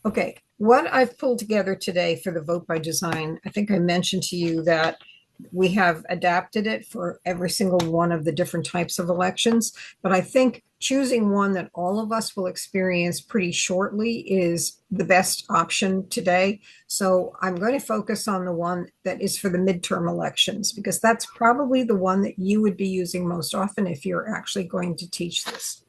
Okay, what I've pulled together today for the Vote by Design, I think I mentioned to you that we have adapted it for every single one of the different types of elections. But I think choosing one that all of us will experience pretty shortly is the best option today. So I'm going to focus on the one that is for the midterm elections, because that's probably the one that you would be using most often if you're actually going to teach this.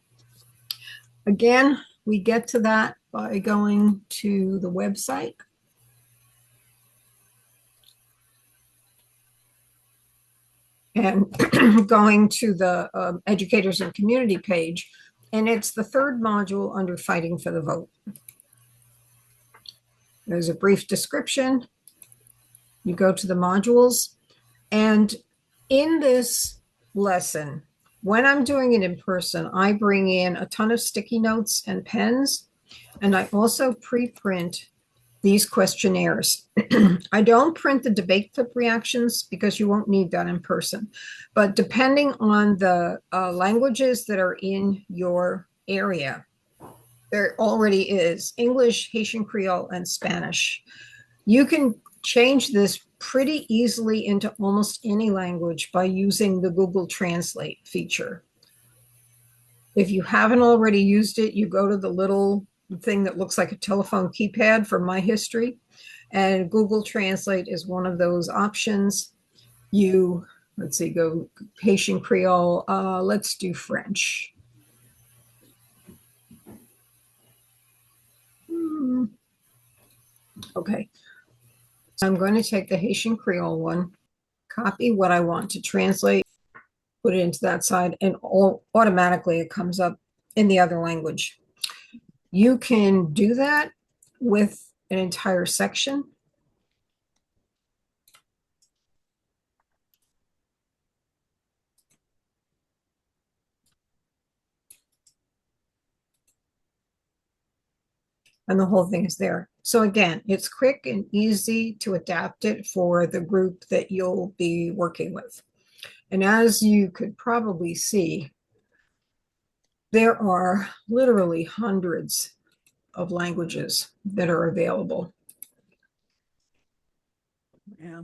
Again, we get to that by going to the website. And going to the educators and community page, and it's the third module under Fighting for the Vote. There's a brief description. You go to the modules, and in this lesson, when I'm doing it in person, I bring in a ton of sticky notes and pens, and I also pre-print these questionnaires. I don't print the debate clip reactions because you won't need that in person. But depending on the languages that are in your area, there already is English, Haitian Creole, and Spanish. You can change this pretty easily into almost any language by using the Google Translate feature. If you haven't already used it, you go to the little thing that looks like a telephone keypad for My History, and Google Translate is one of those options. Let's see, go Haitian Creole. Let's do French. Okay, so I'm going to take the Haitian Creole one, copy what I want to translate, put it into that side, and automatically it comes up in the other language. You can do that with an entire section. And the whole thing is there. So again, it's quick and easy to adapt it for the group that you'll be working with. And as you could probably see, there are literally hundreds of languages that are available. Yeah.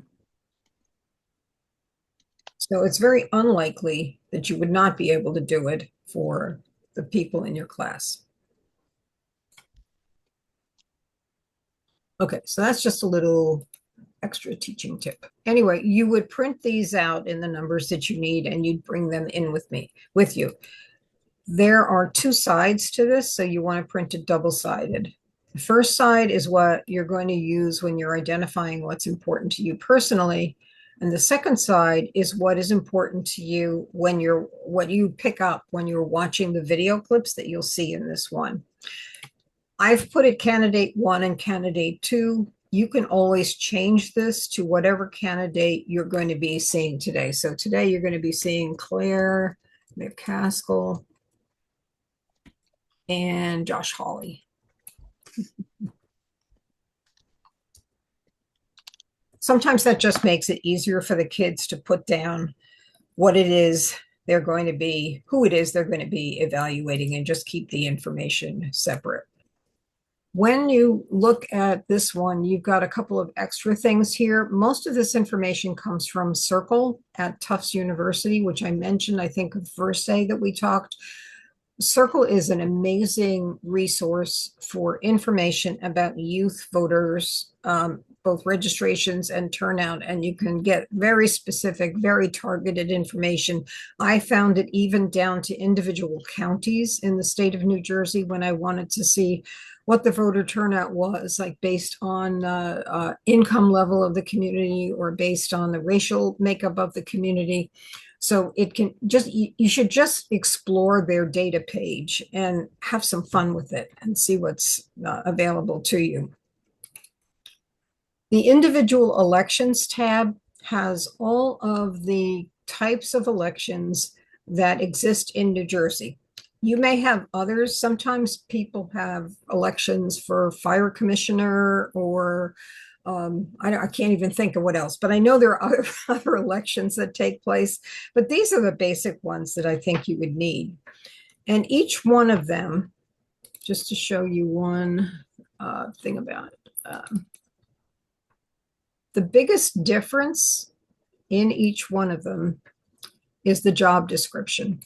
So it's very unlikely that you would not be able to do it for the people in your class. Okay, so that's just a little extra teaching tip. Anyway, you would print these out in the numbers that you need, and you'd bring them in with you. There are two sides to this, so you want to print it double-sided. The first side is what you're going to use when you're identifying what's important to you personally. And the second side is what is important to you when what you pick up when you're watching the video clips that you'll see in this one. I've put it candidate 1 and candidate 2. You can always change this to whatever candidate you're going to be seeing today. So today you're going to be seeing Claire McCaskill and Josh Hawley. Sometimes that just makes it easier for the kids to put down what it is they're going to be, who it is they're going to be evaluating, and just keep the information separate. When you look at this one, you've got a couple of extra things here. Most of this information comes from Circle at Tufts University, which I mentioned, I think, the first day that we talked. Circle is an amazing resource for information about youth voters, both registrations and turnout, and you can get very specific, very targeted information. I found it even down to individual counties in the state of New Jersey when I wanted to see what the voter turnout was, like based on income level of the community or based on the racial makeup of the community. So it can just, you should just explore their data page and have some fun with it and see what's available to you. The individual elections tab has all of the types of elections that exist in New Jersey. You may have others. Sometimes people have elections for fire commissioner or I can't even think of what else, but I know there are other elections that take place, but these are the basic ones that I think you would need. And each one of them just to show you one thing about it. The biggest difference in each one of them is the job description.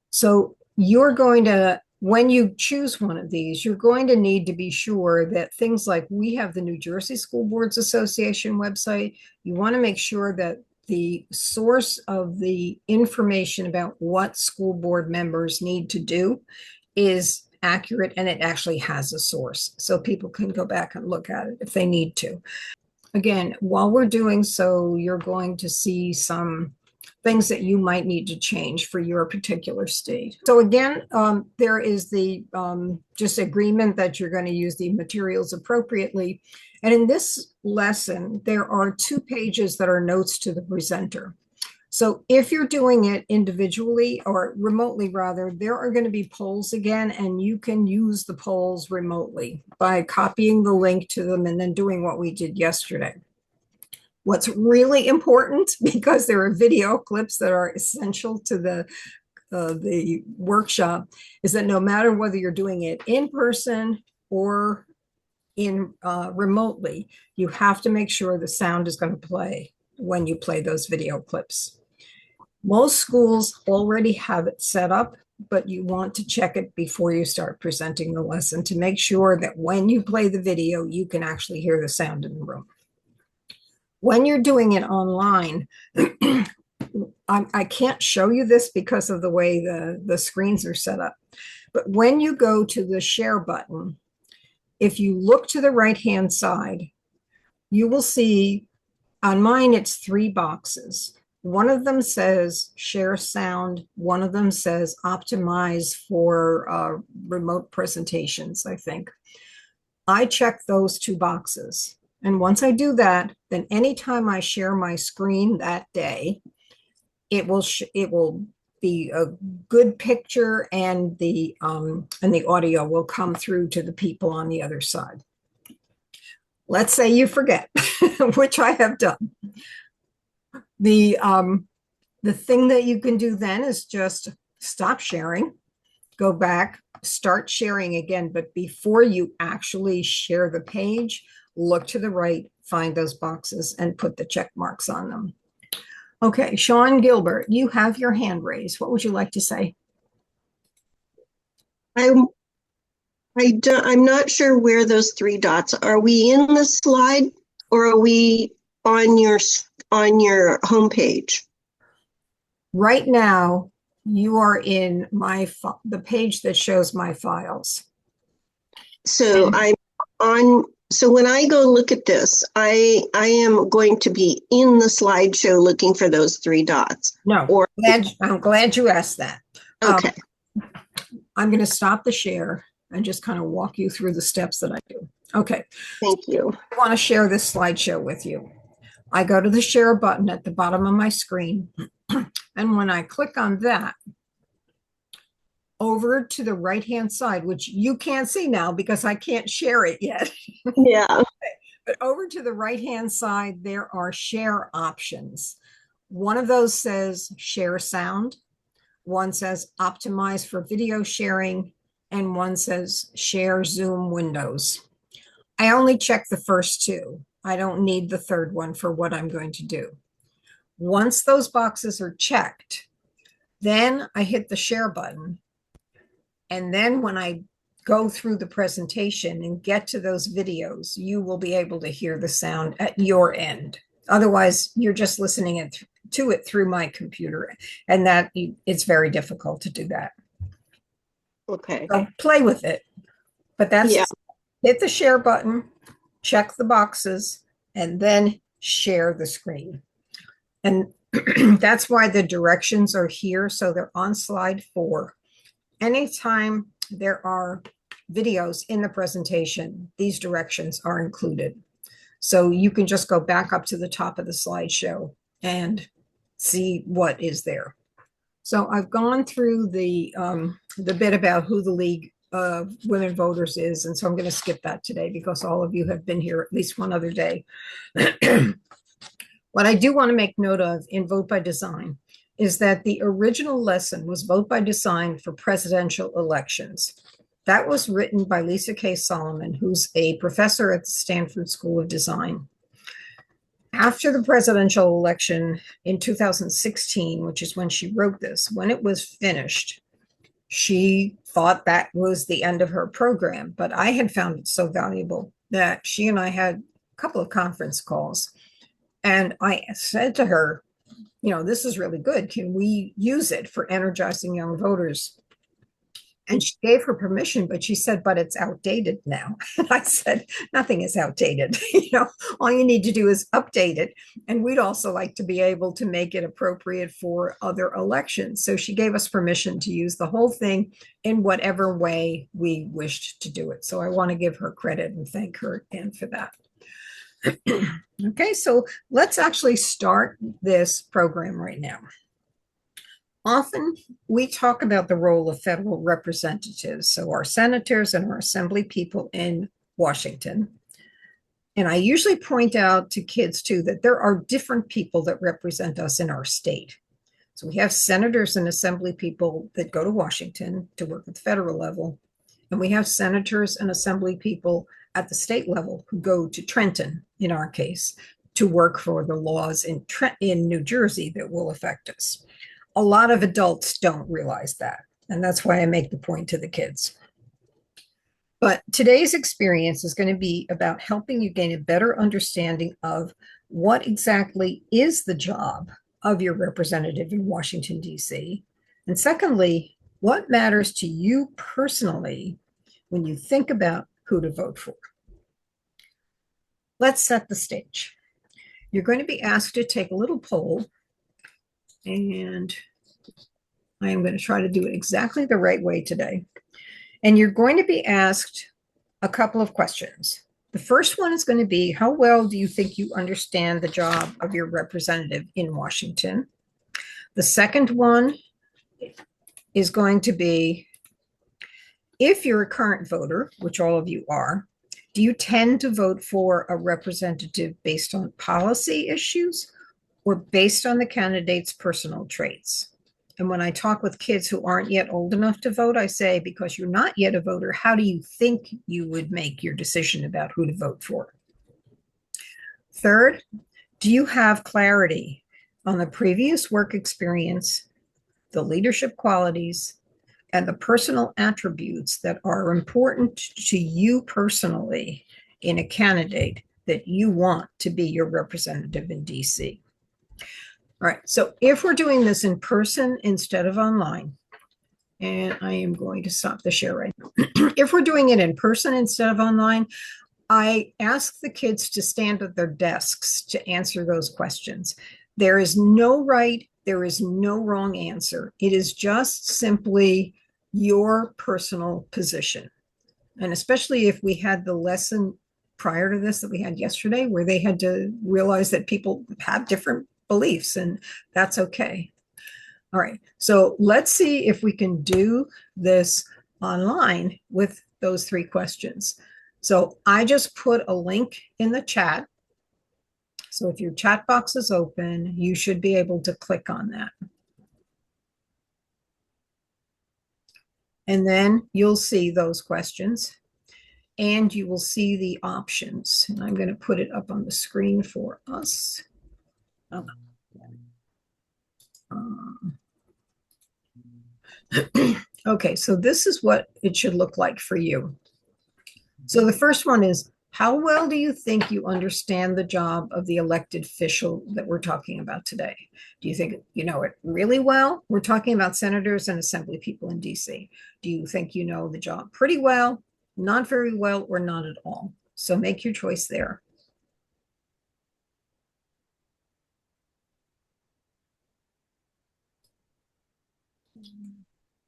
So you're going to, when you choose one of these, you're going to need to be sure that things like we have the New Jersey School Boards Association website, you want to make sure that the source of the information about what school board members need to do is accurate and it actually has a source. So people can go back and look at it if they need to. Again, while we're doing so, you're going to see some things that you might need to change for your particular state. So again, there is the just agreement that you're going to use the materials appropriately. And in this lesson, there are 2 pages that are notes to the presenter. So if you're doing it individually or remotely rather, there are going to be polls again, and you can use the polls remotely by copying the link to them and then doing what we did yesterday. What's really important, because there are video clips that are essential to the workshop, is that no matter whether you're doing it in person or in remotely, you have to make sure the sound is going to play when you play those video clips. Most schools already have it set up, but you want to check it before you start presenting the lesson to make sure that when you play the video, you can actually hear the sound in the room. When you're doing it online, I can't show you this because of the way the screens are set up, but when you go to the share button, if you look to the right-hand side, you will see, on mine, it's 3 boxes. One of them says share sound. One of them says optimize for remote presentations, I think. I check those 2 boxes. And once I do that, then anytime I share my screen that day, it will be a good picture, and the audio will come through to the people on the other side. Let's say you forget, which I have done. The thing that you can do then is just stop sharing, go back, start sharing again. But before you actually share the page, look to the right, find those boxes, and put the check marks on them. Okay, Sean Gilbert, you have your hand raised. What would you like to say? I'm not sure where those 3 dots are. We in the slide, or are we on your homepage? Right now, you are in the page that shows my files. So I'm on. So when I go look at this, I am going to be in the slideshow looking for those 3 dots. No, I'm glad you asked that. Okay. I'm going to stop the share and just kind of walk you through the steps that I do. Okay. Thank you. I want to share this slideshow with you. I go to the share button at the bottom of my screen. And when I click on that, over to the right-hand side, which you can't see now because I can't share it yet. Yeah. But over to the right-hand side, there are share options. One of those says share sound. One says optimize for video sharing. And one says share Zoom windows. I only check the first 2. I don't need the third one for what I'm going to do. Once those boxes are checked, then I hit the share button. And then when I go through the presentation and get to those videos, you will be able to hear the sound at your end. Otherwise, you're just listening to it through my computer, and it's very difficult to do that. Okay. So play with it, but that's hit the share button, check the boxes, and then share the screen. And that's why the directions are here. So they're on slide 4. Anytime there are videos in the presentation, these directions are included. So you can just go back up to the top of the slideshow and see what is there. So I've gone through the bit about who the League of Women Voters is, and so I'm going to skip that today because all of you have been here at least one other day. What I do want to make note of in Vote by Design is that the original lesson was Vote by Design for Presidential Elections. That was written by Lisa K. Solomon, who's a professor at the Stanford School of Design. After the presidential election in 2016, which is when she wrote this, when it was finished, she thought that was the end of her program. But I had found it so valuable that she and I had a couple of conference calls. And I said to her, this is really good. Can we use it for energizing young voters? And she gave her permission, but she said, but it's outdated now. And I said, nothing is outdated. All you need to do is update it. And we'd also like to be able to make it appropriate for other elections. So she gave us permission to use the whole thing in whatever way we wished to do it. So I want to give her credit and thank her again for that. Okay, so let's actually start this program right now. Often we talk about the role of federal representatives, so our senators and our assembly people in Washington. And I usually point out to kids too that there are different people that represent us in our state. So we have senators and assembly people that go to Washington to work at the federal level. And we have senators and assembly people at the state level who go to Trenton, in our case, to work for the laws in New Jersey that will affect us. A lot of adults don't realize that, and that's why I make the point to the kids. But today's experience is going to be about helping you gain a better understanding of what exactly is the job of your representative in Washington, D.C. And secondly, what matters to you personally when you think about who to vote for. Let's set the stage. You're going to be asked to take a little poll, and I am going to try to do it exactly the right way today. And you're going to be asked a couple of questions. The first one is going to be, how well do you think you understand the job of your representative in Washington? The second one is going to be, if you're a current voter, which all of you are, do you tend to vote for a representative based on policy issues or based on the candidate's personal traits? And when I talk with kids who aren't yet old enough to vote, I say, because you're not yet a voter, how do you think you would make your decision about who to vote for? Third, do you have clarity on the previous work experience, the leadership qualities, and the personal attributes that are important to you personally in a candidate that you want to be your representative in DC? All right, so if we're doing this in person instead of online, and I am going to stop the share right now. If we're doing it in person instead of online, I ask the kids to stand at their desks to answer those questions. There is no right, there is no wrong answer. It is just simply your personal position. And especially if we had the lesson prior to this that we had yesterday, where they had to realize that people have different beliefs, and that's okay. All right, so let's see if we can do this online with those three questions. So I just put a link in the chat. So if your chat box is open, you should be able to click on that. And then you'll see those questions and you will see the options. And I'm going to put it up on the screen for us. Okay, so this is what it should look like for you. So the first one is, how well do you think you understand the job of the elected official that we're talking about today? Do you think you know it really well? We're talking about senators and assembly people in DC. Do you think you know the job pretty well, not very well, or not at all? So make your choice there.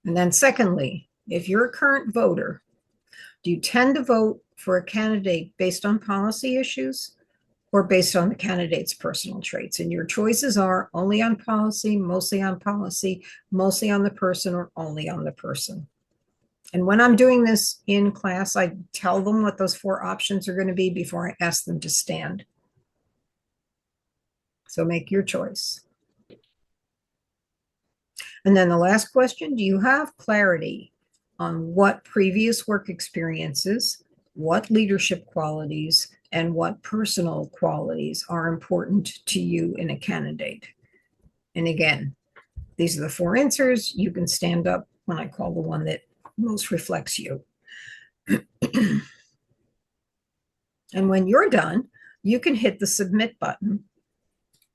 And then secondly, if you're a current voter, do you tend to vote for a candidate based on policy issues or based on the candidate's personal traits? And your choices are only on policy, mostly on the person, or only on the person. And when I'm doing this in class, I tell them what those four options are going to be before I ask them to stand. So make your choice. And then the last question, do you have clarity on what previous work experiences, what leadership qualities, and what personal qualities are important to you in a candidate? And again, these are the 4 answers. You can stand up when I call the one that most reflects you. And when you're done, you can hit the submit button.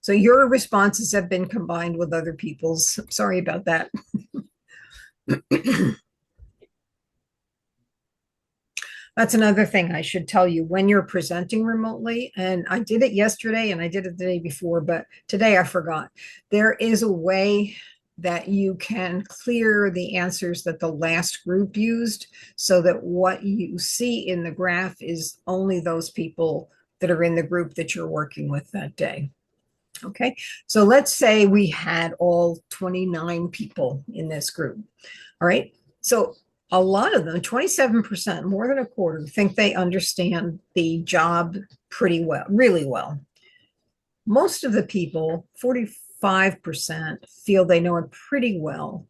So your responses have been combined with other people's. Sorry about that. That's another thing I should tell you when you're presenting remotely. And I did it yesterday and I did it the day before, but today I forgot. There is a way that you can clear the answers that the last group used so that what you see in the graph is only those people that are in the group that you're working with that day. Okay, so let's say we had all 29 people in this group. All right, so a lot of them, 27%, more than a quarter, think they understand the job pretty well, really well. Most of the people, 45%, feel they know it pretty well.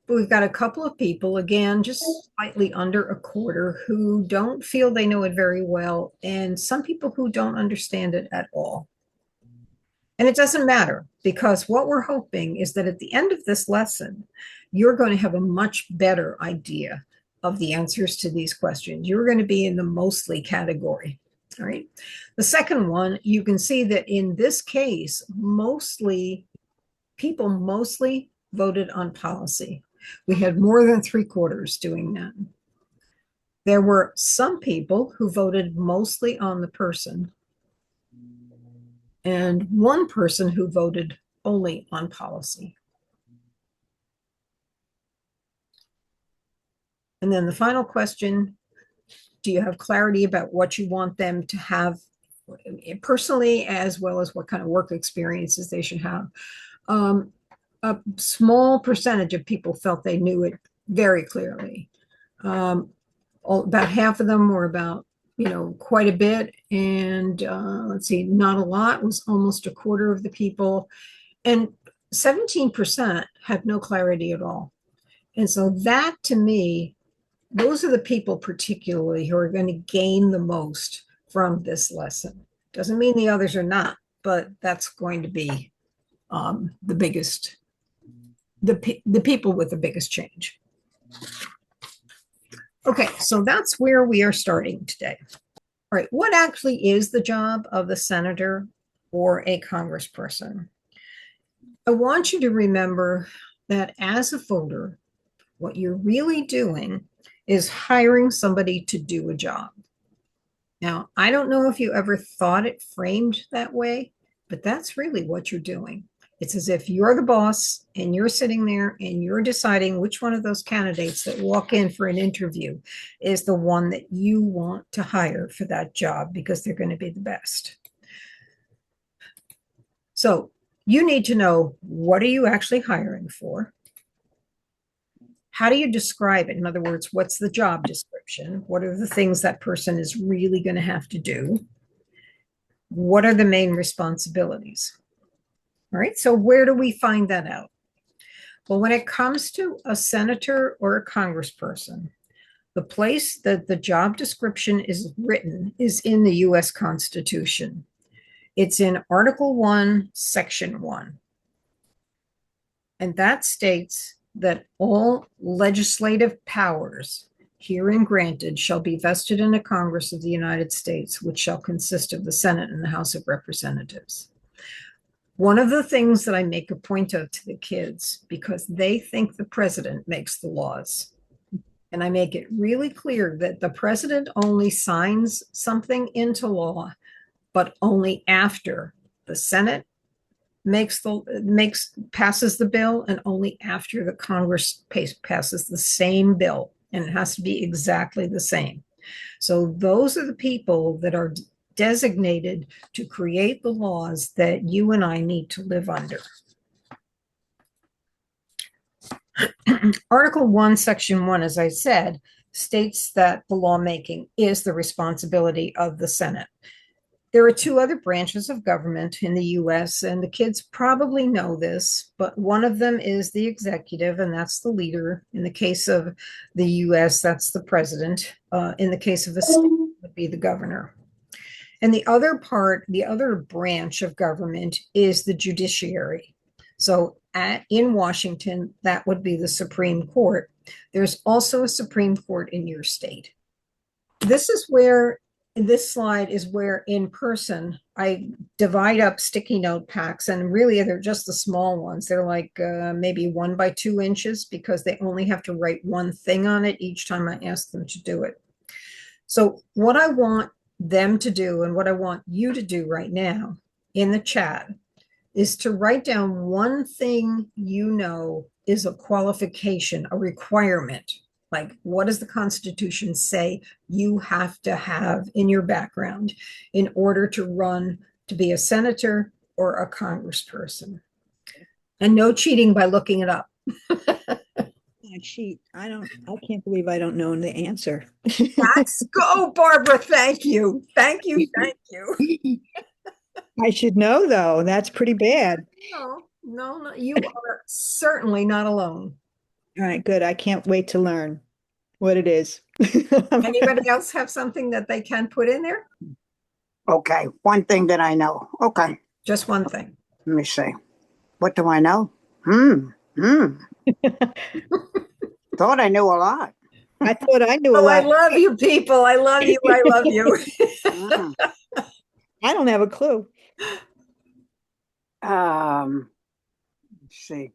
But we've got a couple of people, again, just slightly under a quarter, who don't feel they know it very well, and some people who don't understand it at all. And it doesn't matter, because what we're hoping is that at the end of this lesson, you're going to have a much better idea of the answers to these questions. You're going to be in the mostly category. All right. The second one, you can see that in this case, people mostly voted on policy. We had more than 3/4 doing that. There were some people who voted mostly on the person, and one person who voted only on policy. And then the final question, do you have clarity about what you want them to have personally, as well as what kind of work experiences they should have? A small percentage of people felt they knew it very clearly. About half of them were about, quite a bit. And let's see, not a lot was almost a quarter of the people. And 17% had no clarity at all. And so that, to me, those are the people particularly who are going to gain the most from this lesson. Doesn't mean the others are not, but that's going to be the biggest, the people with the biggest change. Okay, so that's where we are starting today. All right, what actually is the job of a senator or a congressperson? I want you to remember that as a voter, what you're really doing is hiring somebody to do a job. Now, I don't know if you ever thought it framed that way, but that's really what you're doing. It's as if you're the boss and you're sitting there and you're deciding which one of those candidates that walk in for an interview is the one that you want to hire for that job because they're going to be the best. So you need to know, what are you actually hiring for? How do you describe it? In other words, what's the job description? What are the things that person is really going to have to do? What are the main responsibilities? All right, so where do we find that out? Well, when it comes to a senator or a congressperson, the place that the job description is written is in the US Constitution. It's in Article 1, Section 1. And that states that all legislative powers herein granted shall be vested in a Congress of the United States, which shall consist of the Senate and the House of Representatives. One of the things that I make a point of to the kids, because they think the president makes the laws, and I make it really clear that the president only signs something into law, but only after the Senate passes the bill, and only after the Congress passes the same bill, and it has to be exactly the same. So those are the people that are designated to create the laws that you and I need to live under. Article 1, Section 1, as I said, states that the lawmaking is the responsibility of the Senate. There are two other branches of government in the US, and the kids probably know this, but one of them is the executive, and that's the leader. In the case of the US, that's the president. In the case of a state, it would be the governor. And the other part, the other branch of government is the judiciary. So in Washington, that would be the Supreme Court. There's also a Supreme Court in your state. This is where this slide is where in person I divide up sticky note packs, and really they're just the small ones. They're like maybe 1 by 2 inches because they only have to write one thing on it each time I ask them to do it. So what I want them to do and what I want you to do right now in the chat is to write down one thing you know is a qualification, a requirement. Like, what does the Constitution say you have to have in your background in order to run to be a senator or a congressperson? And no cheating by looking it up. Cheat. I can't believe I don't know the answer. Let's go, Barbara. Thank you. Thank you. Thank you. I should know, though. That's pretty bad. No. You are certainly not alone. All right, good. I can't wait to learn what it is. Anybody else have something that they can put in there? Okay, one thing that I know. Okay, Just one thing. let me see. What do I know? Thought I knew a lot. I thought I knew a Oh, I lot. love you, people. I love you. I love you. Mm. I don't have a clue. Let's see.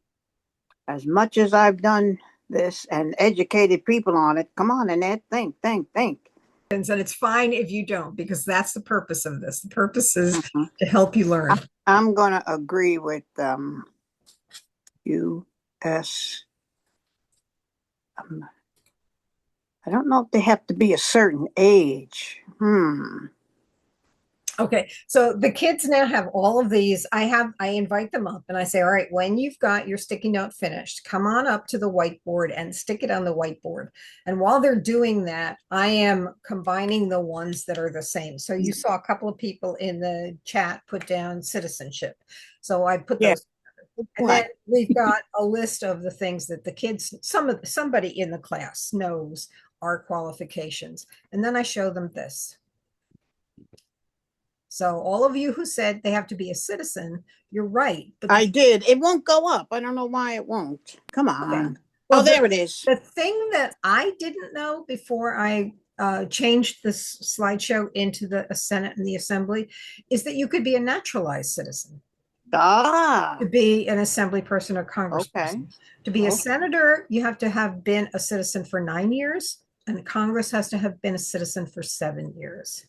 As much as I've done this and educated people on it, come on, Annette, think. And it's fine if you don't, because that's the purpose of this. The purpose is Mhm. to help you learn. I'm gonna agree with U.S. I don't know if they have to be a certain age. Okay, so the kids now have all of these. I invite them up and I say, all right, when you've got your sticky note finished, come on up to the whiteboard and stick it on the whiteboard. And while they're doing that, I am combining the ones that are the same. So you saw a couple of people in the chat put down citizenship. So I put Yeah. those. And then we've got a list of the things that the kids, somebody in the class knows are qualifications. And then I show them this. So all of you who said they have to be a citizen, you're right. But I did. It won't go up. I don't know why it won't. Come on. Okay. Well, Oh, there it is. The thing that I didn't know before I changed this slideshow into the Senate and the Assembly is that you could be a naturalized citizen. To be an assembly person or congressperson. Okay. To be a Okay. senator, you have to have been a citizen for 9 years, and Congress has to have been a citizen for 7 years.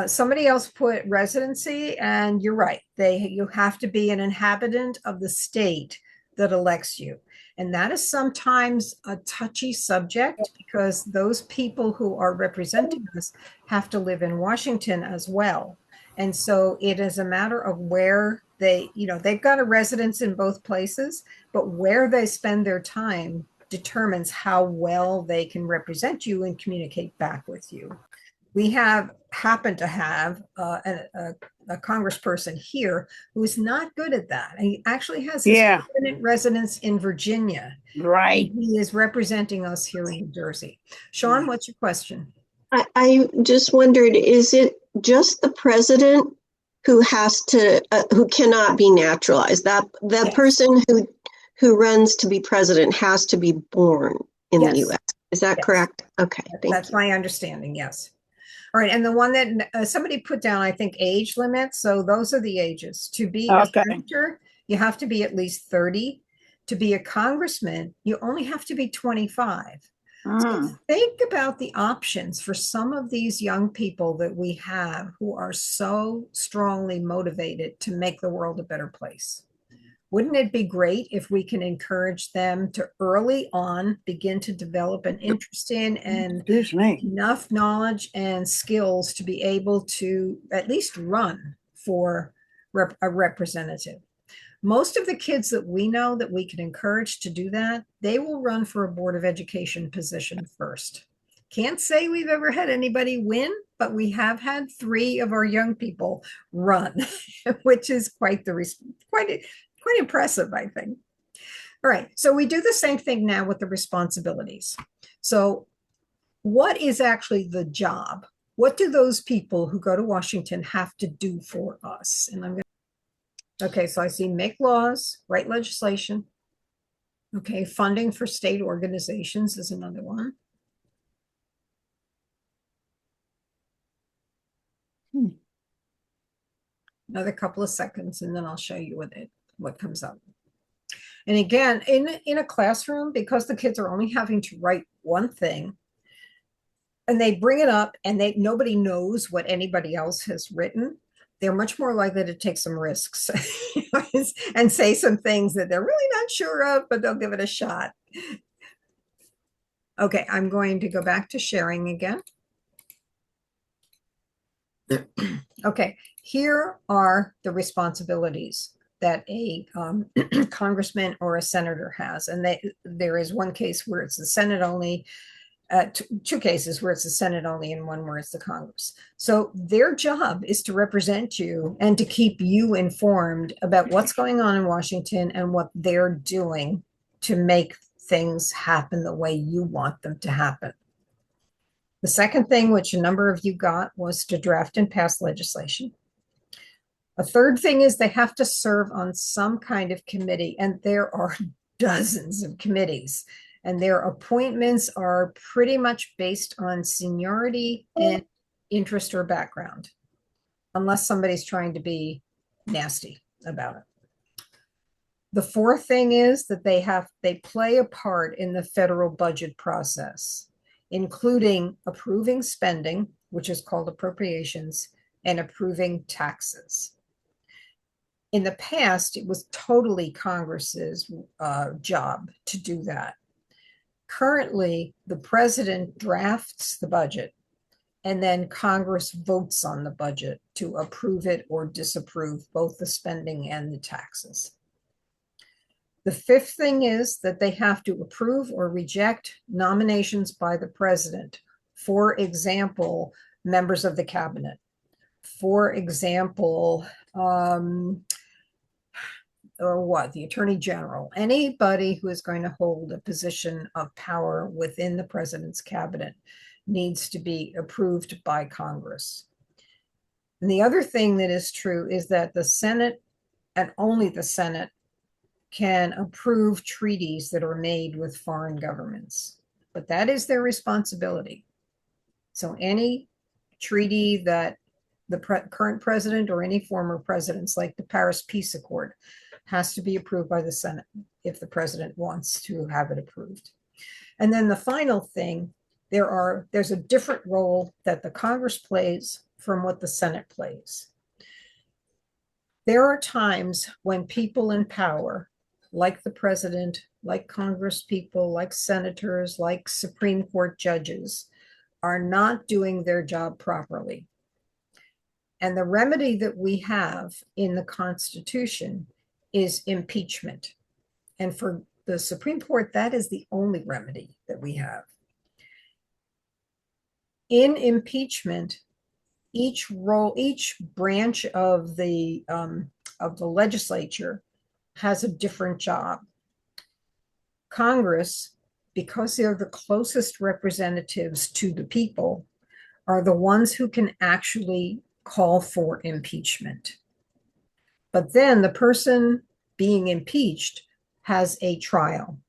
Somebody else put residency, and you're right. You have to be an inhabitant of the state that elects you. And that is sometimes a touchy subject because those people who are representing us have to live in Washington as well. And so it is a matter of where they've got a residence in both places, but where they spend their time determines how well they can represent you and communicate back with you. We happen to have a congressperson here who is not good at that. And he actually has his permanent residence in Virginia. Right. He is representing us here in New Jersey. Sean, what's your question? I just wondered, is it just the president who has to, who cannot be naturalized? That Yes. person who runs to be president has to be born in the U.S. Is that correct? Okay, That's my understanding, yes. All right, and the one that somebody put down, I think, age limits. So those are the ages. To be a senator, you have to be at least 30. To be a congressman, you only have to be 25. So think about the options for some of these young people that we have who are so strongly motivated to make the world a better place. Wouldn't it be great if we can encourage them to early on begin to develop an interest in and enough knowledge and skills to be able to at least run for a representative? Most of the kids that we know that we can encourage to do that, they will run for a Board of Education position first. Can't say we've ever had anybody win, but we have had 3 of our young people run, which is quite impressive, I think. All right, so we do the same thing now with the responsibilities. So what is actually the job? What do those people who go to Washington have to do for us? And I'm going to, okay, so I see make laws, write legislation. Okay, funding for state organizations is another one. Another couple of seconds, and then I'll show you what comes up. And again, in a classroom, because the kids are only having to write one thing, and they bring it up and nobody knows what anybody else has written, they're much more likely to take some risks and say some things that they're really not sure of, but they'll give it a shot. Okay, I'm going to go back to sharing again. Okay, here are the responsibilities that a congressman or a senator has. And there is one case where it's the Senate only, two cases where it's the Senate only, and one where it's the Congress. So their job is to represent you and to keep you informed about what's going on in Washington and what they're doing to make things happen the way you want them to happen. The second thing, which a number of you got, was to draft and pass legislation. A third thing is they have to serve on some kind of committee, and there are dozens of committees, and their appointments are pretty much based on seniority and interest or background, unless somebody's trying to be nasty about it. The fourth thing is that they play a part in the federal budget process, including approving spending, which is called appropriations, and approving taxes. In the past, it was totally Congress's job to do that. Currently, the president drafts the budget, and then Congress votes on the budget to approve it or disapprove both the spending and the taxes. The fifth thing is that they have to approve or reject nominations by the president. For example, members of the cabinet. For example, the Attorney General. Anybody who is going to hold a position of power within the president's cabinet needs to be approved by Congress. And the other thing that is true is that the Senate, and only the Senate, can approve treaties that are made with foreign governments, but that is their responsibility. So any treaty that the current president or any former presidents, like the Paris Peace Accord, has to be approved by the Senate if the president wants to have it approved. And then the final thing, there's a different role that the Congress plays from what the Senate plays. There are times when people in power, like the president, like Congress people, like senators, like Supreme Court judges, are not doing their job properly. And the remedy that we have in the Constitution is impeachment. And for the Supreme Court, that is the only remedy that we have. In impeachment, each branch of the legislature has a different job. Congress, because they're the closest representatives to the people, are the ones who can actually call for impeachment. But then the person being impeached has a trial.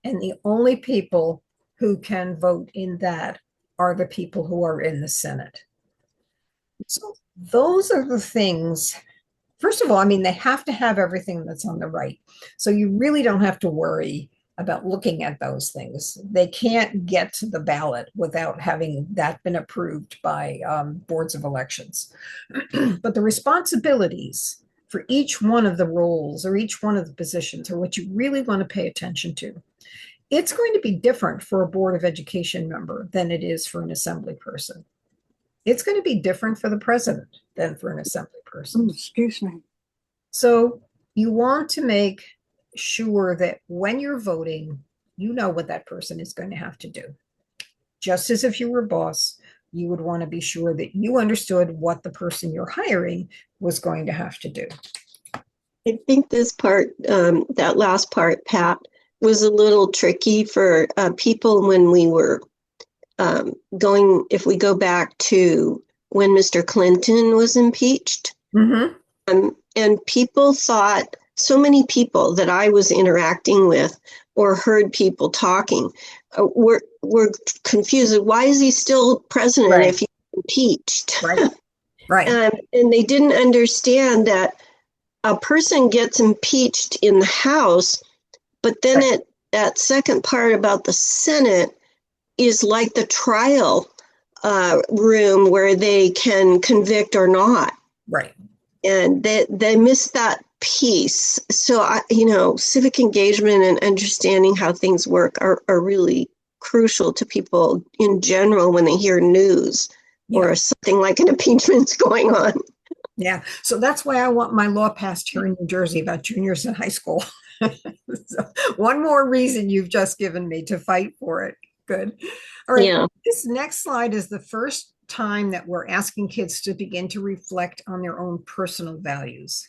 And the only people who can vote in that are the people who are in the Senate. So those are the things. First of all, I mean, they have to have everything that's on the right. So you really don't have to worry about looking at those things. They can't get to the ballot without having that been approved by boards of elections. But the responsibilities for each one of the roles or each one of the positions are what you really want to pay attention to. It's going to be different for a Board of Education member than it is for an assembly person. It's going to be different for the president than for an assembly person. Excuse me. So you want to make sure that when you're voting, you know what that person is going to have to do. Just as if you were a boss, you would want to be sure that you understood what the person you're hiring was going to have to do. I think this part, that last part, Pat, was a little tricky for people when we were if we go back to when Mr. Clinton was impeached. And people thought, so many people that I was interacting with or heard people talking were confused. Why is he still president if he's impeached? Right. And they didn't understand that a person gets impeached in the House, but then that second part about the Senate is like the trial room where they can convict or not. Right. And they miss that piece. So, civic engagement and understanding how things work are really crucial to people in general when they hear news or something like an impeachment's going on. Yeah. So that's why I want my law passed here in New Jersey about juniors in high school. So one more reason you've just given me to fight for it. Good. All right. Yeah. This next slide is the first time that we're asking kids to begin to reflect on their own personal values.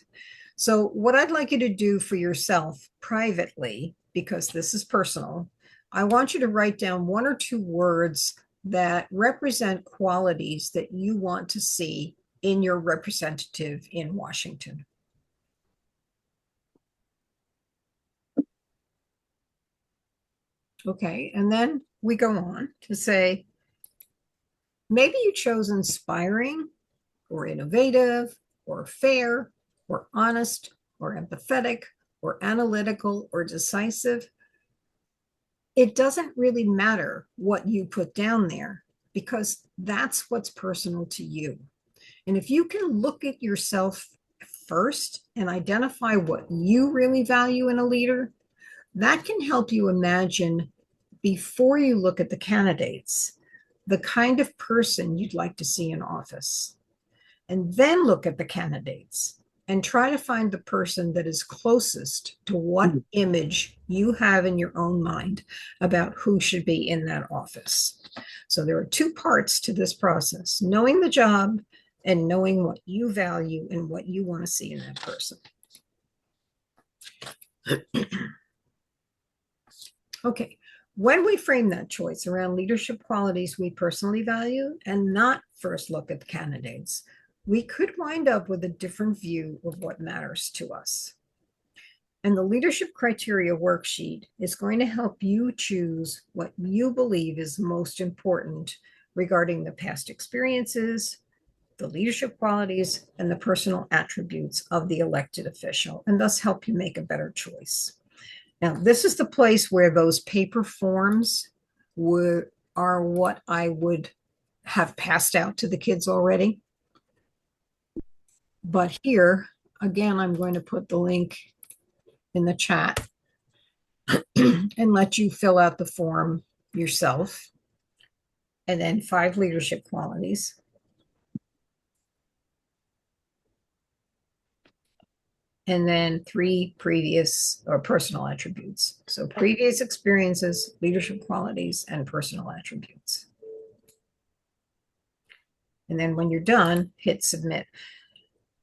So what I'd like you to do for yourself privately, because this is personal, I want you to write down 1 or 2 words that represent qualities that you want to see in your representative in Washington. Okay, and then we go on to say, maybe you chose inspiring or innovative or fair or honest or empathetic or analytical or decisive. It doesn't really matter what you put down there because that's what's personal to you. And if you can look at yourself first and identify what you really value in a leader, that can help you imagine, before you look at the candidates, the kind of person you'd like to see in office. And then look at the candidates and try to find the person that is closest to what image you have in your own mind about who should be in that office. So there are 2 parts to this process: knowing the job and knowing what you value and what you want to see in that person. Okay, when we frame that choice around leadership qualities we personally value and not first look at the candidates, we could wind up with a different view of what matters to us. And the leadership criteria worksheet is going to help you choose what you believe is most important regarding the past experiences, the leadership qualities, and the personal attributes of the elected official, and thus help you make a better choice. Now, this is the place where those paper forms are what I would have passed out to the kids already. But here, again, I'm going to put the link in the chat and let you fill out the form yourself. And then 5 leadership qualities. And then 3 previous or personal attributes. So previous experiences, leadership qualities, and personal attributes. And then when you're done, hit submit.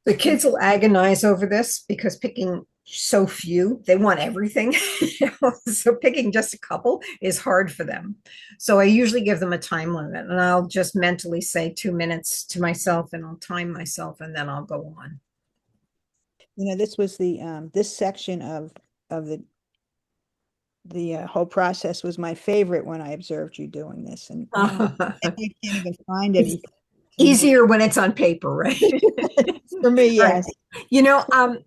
The kids will agonize over this because picking so few, they want everything. So picking just a couple is hard for them. So I usually give them a time limit, and I'll just mentally say 2 minutes to myself, and I'll time myself, and then I'll go on. This was the this section of the whole process was my favorite when I observed you doing this, and I can't even find anything. Easier when it's on paper, right? For me, yes.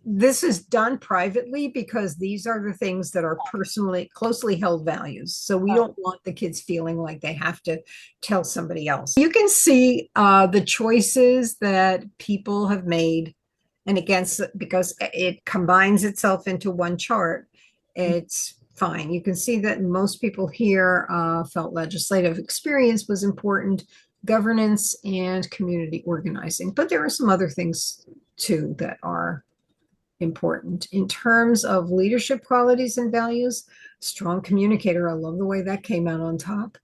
This is done privately because these are the things that are personally closely held values. So we don't want the kids feeling like they have to tell somebody else. You can see the choices that people have made, and because it combines itself into one chart, it's fine. You can see that most people here felt legislative experience was important, governance, and community organizing. But there are some other things too that are important. In terms of leadership qualities and values, strong communicator, I love the way that came out on top.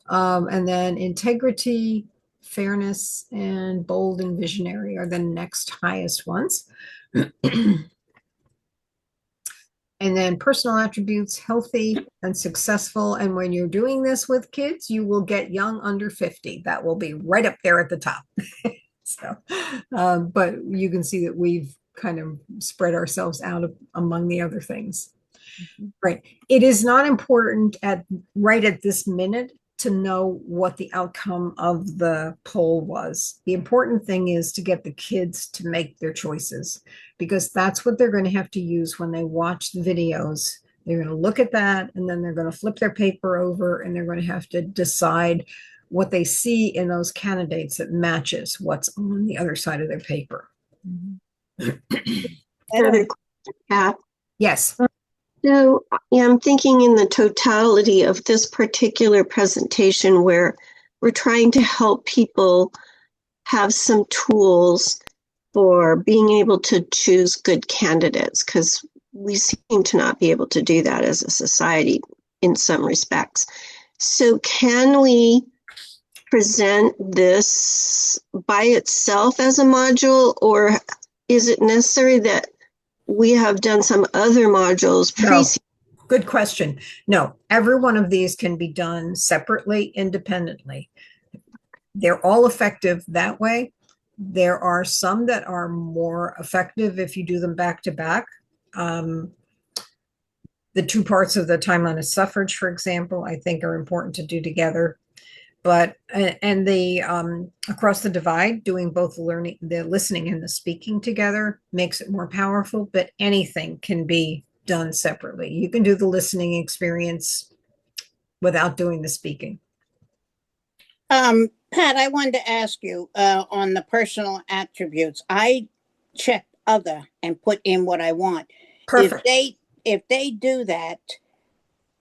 And then integrity, fairness, and bold and visionary are the next highest ones. And then personal attributes, healthy and successful. And when you're doing this with kids, you will get young under 50. That will be right up there at the top. So, but you can see that we've kind of spread ourselves out among the other things. Right. It is not important right at this minute to know what the outcome of the poll was. The important thing is to get the kids to make their choices, because that's what they're going to have to use when they watch the videos. They're going to look at that, and then they're going to flip their paper over, and they're going to have to decide what they see in those candidates that matches what's on the other side of their paper. Another question, Pat. Yes. So yeah, I'm thinking in the totality of this particular presentation where we're trying to help people have some tools for being able to choose good candidates, because we seem to not be able to do that as a society in some respects. So can we present this by itself as a module, or is it necessary that we have done some other modules? No. Good question. No, every one of these can be done separately, independently. They're all effective that way. There are some that are more effective if you do them back to back. The 2 parts of the timeline of suffrage, for example, I think are important to do together. But and the across the divide, doing both the listening and the speaking together makes it more powerful. But anything can be done separately. You can do the listening experience without doing the speaking. Pat, I wanted to ask you on the personal attributes. I checked other and put in what I want. Perfect. If they do that,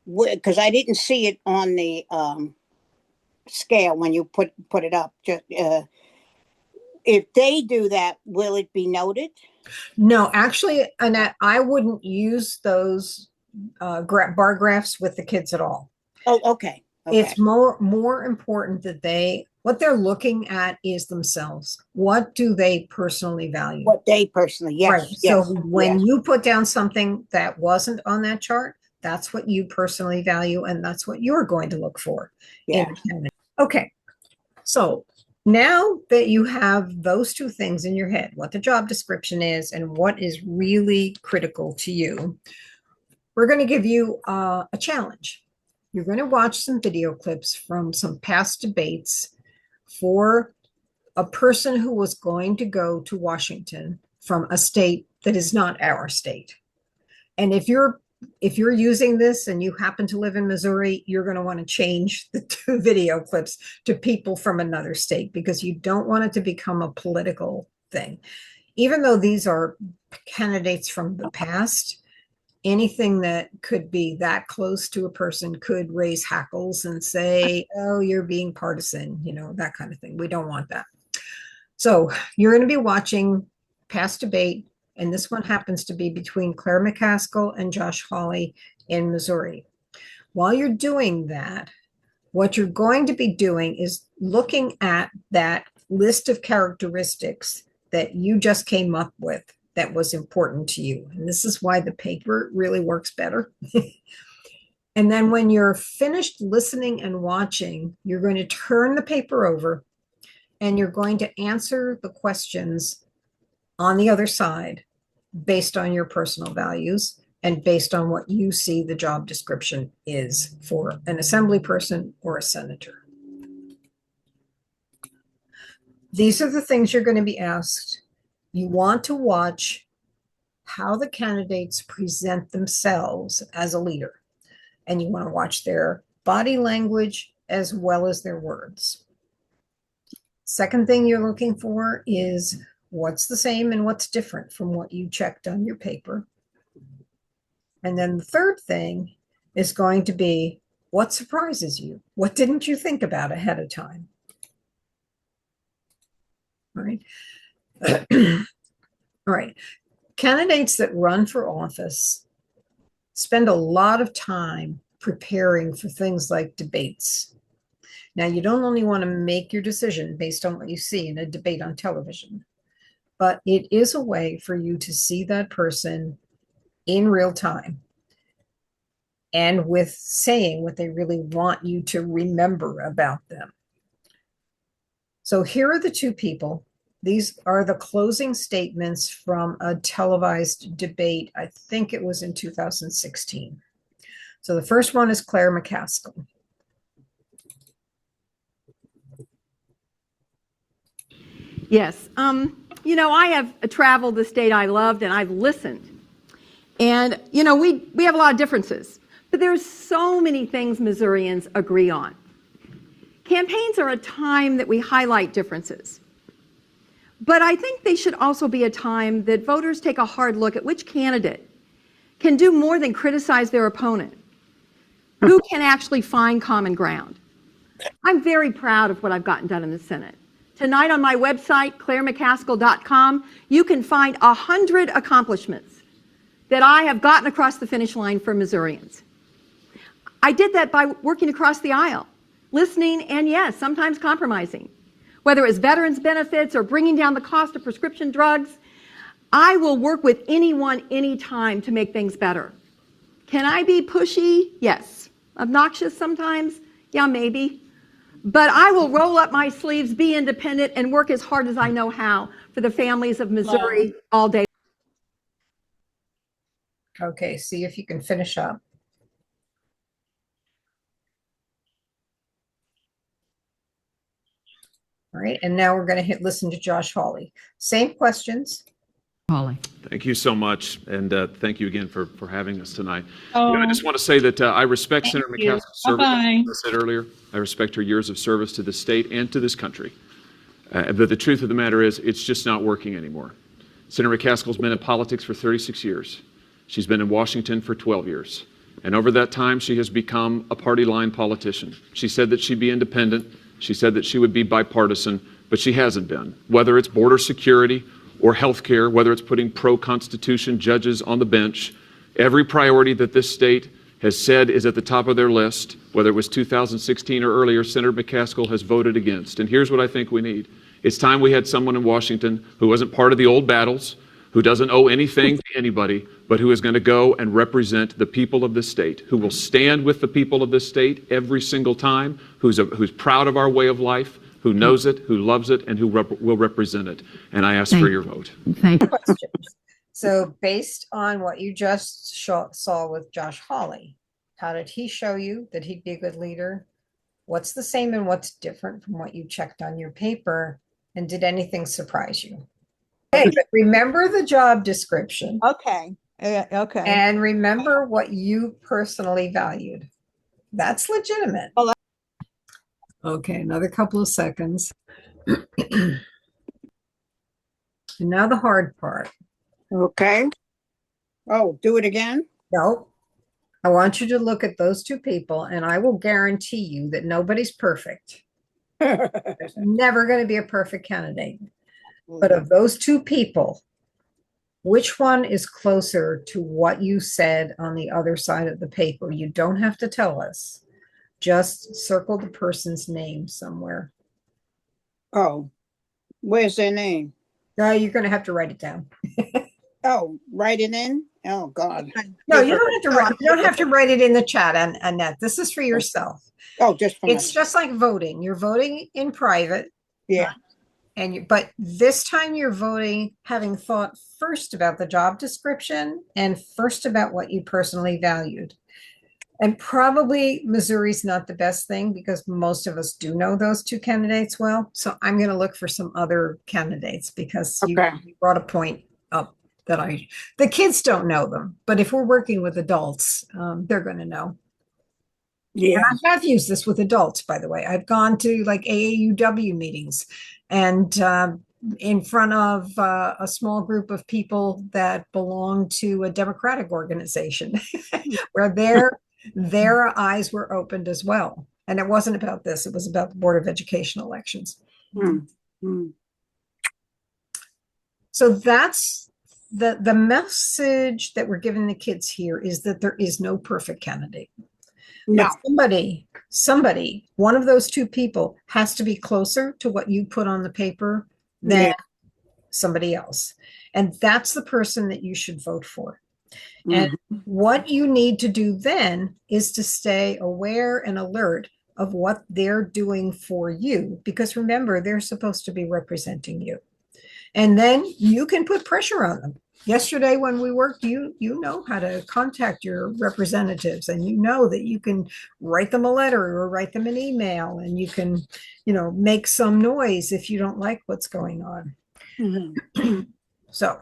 because I didn't see it on the scale when you put it up. Just if they do that, will it be noted? No, actually, Annette, I wouldn't use those bar graphs with the kids at all. Oh, okay. It's more important that what they're looking at is themselves. What do they personally value? What they personally, yes. Right. Yes, so when you put down something that wasn't on that chart, that's what you personally value, and that's what you're going to look for. Yeah. Okay. So now that you have those 2 things in your head, what the job description is and what is really critical to you, we're going to give you a challenge. You're going to watch some video clips from some past debates for a person who was going to go to Washington from a state that is not our state. And if you're using this and you happen to live in Missouri, you're going to want to change the 2 video clips to people from another state, because you don't want it to become a political thing. Even though these are candidates from the past, anything that could be that close to a person could raise hackles and say, oh, you're being partisan, that kind of thing. We don't want that. So you're going to be watching past debate, and this one happens to be between Claire McCaskill and Josh Hawley in Missouri. While you're doing that, what you're going to be doing is looking at that list of characteristics that you just came up with that was important to you. And this is why the paper really works better. And then when you're finished listening and watching, you're going to turn the paper over and you're going to answer the questions on the other side based on your personal values and based on what you see the job description is for an assembly person or a senator. These are the things you're going to be asked. You want to watch how the candidates present themselves as a leader, and you want to watch their body language as well as their words. Second thing you're looking for is what's the same and what's different from what you checked on your paper. And then the third thing is going to be what surprises you? What didn't you think about ahead of time? All right. All right. Candidates that run for office spend a lot of time preparing for things like debates. Now, you don't only want to make your decision based on what you see in a debate on television, but it is a way for you to see that person in real time and with saying what they really want you to remember about them. So here are the two people. These are the closing statements from a televised debate. I think it was in 2016. So the first one is Claire McCaskill. Yes. I have traveled the state I loved and I've listened. And, we have a lot of differences, but there's so many things Missourians agree on. Campaigns are a time that we highlight differences. But I think they should also be a time that voters take a hard look at which candidate can do more than criticize their opponent, who can actually find common ground. I'm very proud of what I've gotten done in the Senate. Tonight on my website, clairemccaskill.com, you can find 100 accomplishments that I have gotten across the finish line for Missourians. I did that by working across the aisle, listening and, yes, sometimes compromising. Whether it's veterans benefits or bringing down the cost of prescription drugs, I will work with anyone, anytime to make things better. Can I be pushy? Yes. Obnoxious sometimes? Yeah, maybe. But I will roll up my sleeves, be independent, and work as hard as I know how for the families of Missouri all day. Okay, see if you can finish up. All right, and now we're going to listen to Josh Hawley. Same questions. Hawley. Thank you so much, and thank you again for having us tonight. I just want to say that I respect Senator McCaskill's service. As I said earlier, I respect her years of service to the state and to this country. But the truth of the matter is, it's just not working anymore. Senator McCaskill's been in politics for 36 years. She's been in Washington for 12 years. And over that time, she has become a party line politician. She said that she'd be independent. She said that she would be bipartisan, but she hasn't been. Whether it's border security or health care, whether it's putting pro-Constitution judges on the bench, every priority that this state has said is at the top of their list, whether it was 2016 or earlier, Senator McCaskill has voted against. And here's what I think we need. It's time we had someone in Washington who wasn't part of the old battles, who doesn't owe anything to anybody, but who is going to go and represent the people of this state, who will stand with the people of this state every single time, who's proud of our way of life, who knows it, who loves it, and who will represent it. And I ask for your vote. Thank you. Questions. So based on what you just saw with Josh Hawley, how did he show you that he'd be a good leader? What's the same and what's different from what you checked on your paper? And did anything surprise you? Okay, but remember the job description. Okay. Okay. And remember what you personally valued. That's legitimate. Okay, another couple of seconds. And now the hard part. Okay. Oh, do it again? No, I want you to look at those two people, and I will guarantee you that nobody's perfect. There's never going to be a perfect candidate. But of those two people, which one is closer to what you said on the other side of the paper? You don't have to tell us. Just circle the person's name somewhere. Oh, where's their name? No, you're going to have to write it down. Oh, write it in? Oh, God. No, you don't have to write. You don't have to write it in the chat, Annette. This is for yourself. Oh, just for It's just like voting. You're voting in private. yeah. But this time you're voting having thought first about the job description and first about what you personally valued. And probably Missouri's not the best thing because most of us do know those two candidates well. So I'm going to look for some other candidates because you brought a point up that the kids don't know them. But if we're working with adults, they're going to know. Yeah. And I have used this with adults, by the way. I've gone to like AAUW meetings and in front of a small group of people that belong to a Democratic organization where their eyes were opened as well. And it wasn't about this. It was about the Board of Education elections. So that's the message that we're giving the kids here is that there is no perfect candidate. No. But somebody, one of those two people has to be closer to what you put on the paper than Yeah. somebody else. And that's the person that you should vote for. And Mhm. what you need to do then is to stay aware and alert of what they're doing for you, because remember, they're supposed to be representing you. And then you can put pressure on them. Yesterday when we worked, you know how to contact your representatives, and you know that you can write them a letter or write them an email, and you can, make some noise if you don't like what's going on. Mhm. So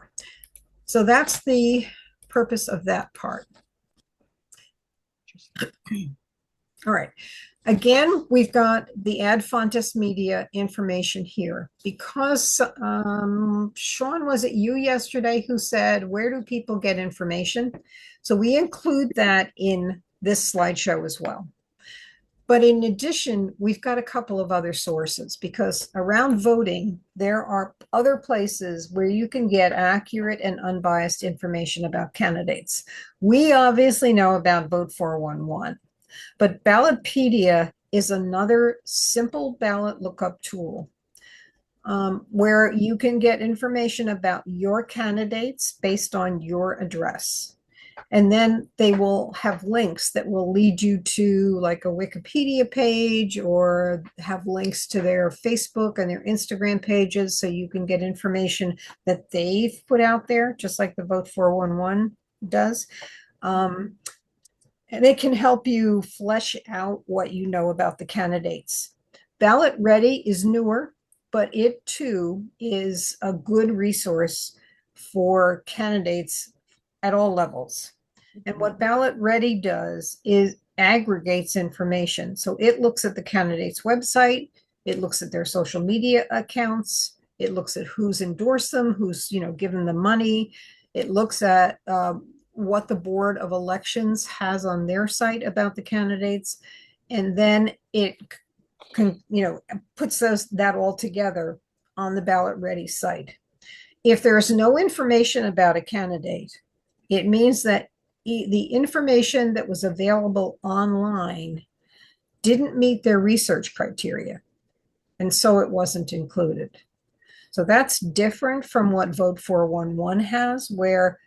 that's the purpose of that part. All right. Again, we've got the Ad Fontes Media information here because Sean, was it you yesterday who said, where do people get information? So we include that in this slideshow as well. But in addition, we've got a couple of other sources because around voting, there are other places where you can get accurate and unbiased information about candidates. We obviously know about Vote 411. But Ballotpedia is another simple ballot lookup tool where you can get information about your candidates based on your address. And then they will have links that will lead you to like a Wikipedia page or have links to their Facebook and their Instagram pages so you can get information that they've put out there, just like the Vote 411 does. And it can help you flesh out what you know about the candidates. Ballot Ready is newer, but it too is a good resource for candidates at all levels. And what Ballot Ready does is aggregates information. So it looks at the candidate's website, it looks at their social media accounts, it looks at who's endorsed them, who's given them money. It looks at what the Board of Elections has on their site about the candidates, and then it puts that all together on the Ballot Ready site. If there's no information about a candidate, it means that the information that was available online didn't meet their research criteria, and so it wasn't included. So that's different from what Vote 411 has, where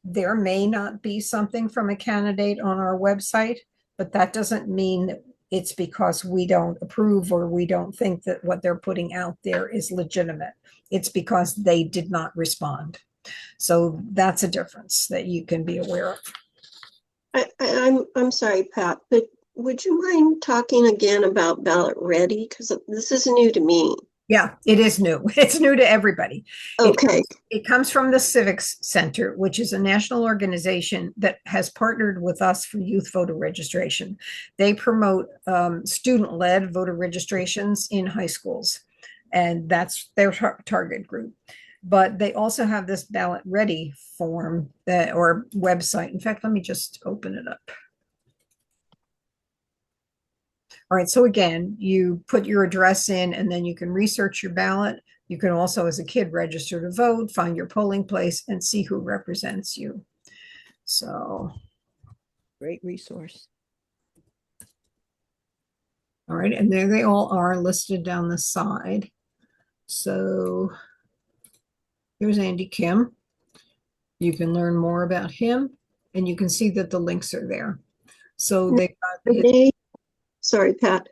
there may not be something from a candidate on our website, but that doesn't mean that it's because we don't approve or we don't think that what they're putting out there is legitimate. It's because they did not respond. So that's a difference that you can be aware of. I'm sorry, Pat, but would you mind talking again about Ballot Ready? Because this is new to me. Yeah, it is new. It's new to everybody. Okay. It comes from the Civics Center, which is a national organization that has partnered with us for youth voter registration. They promote student-led voter registrations in high schools, and that's their target group. But they also have this Ballot Ready form or website. In fact, let me just open it up. All right, so again, you put your address in and then you can research your ballot. You can also, as a kid, register to vote, find your polling place, and see who represents you. So. Great resource. All right, and there they all are listed down the side. So here's Andy Kim. You can learn more about him, and you can see that the links are there. So they got sorry, Pat.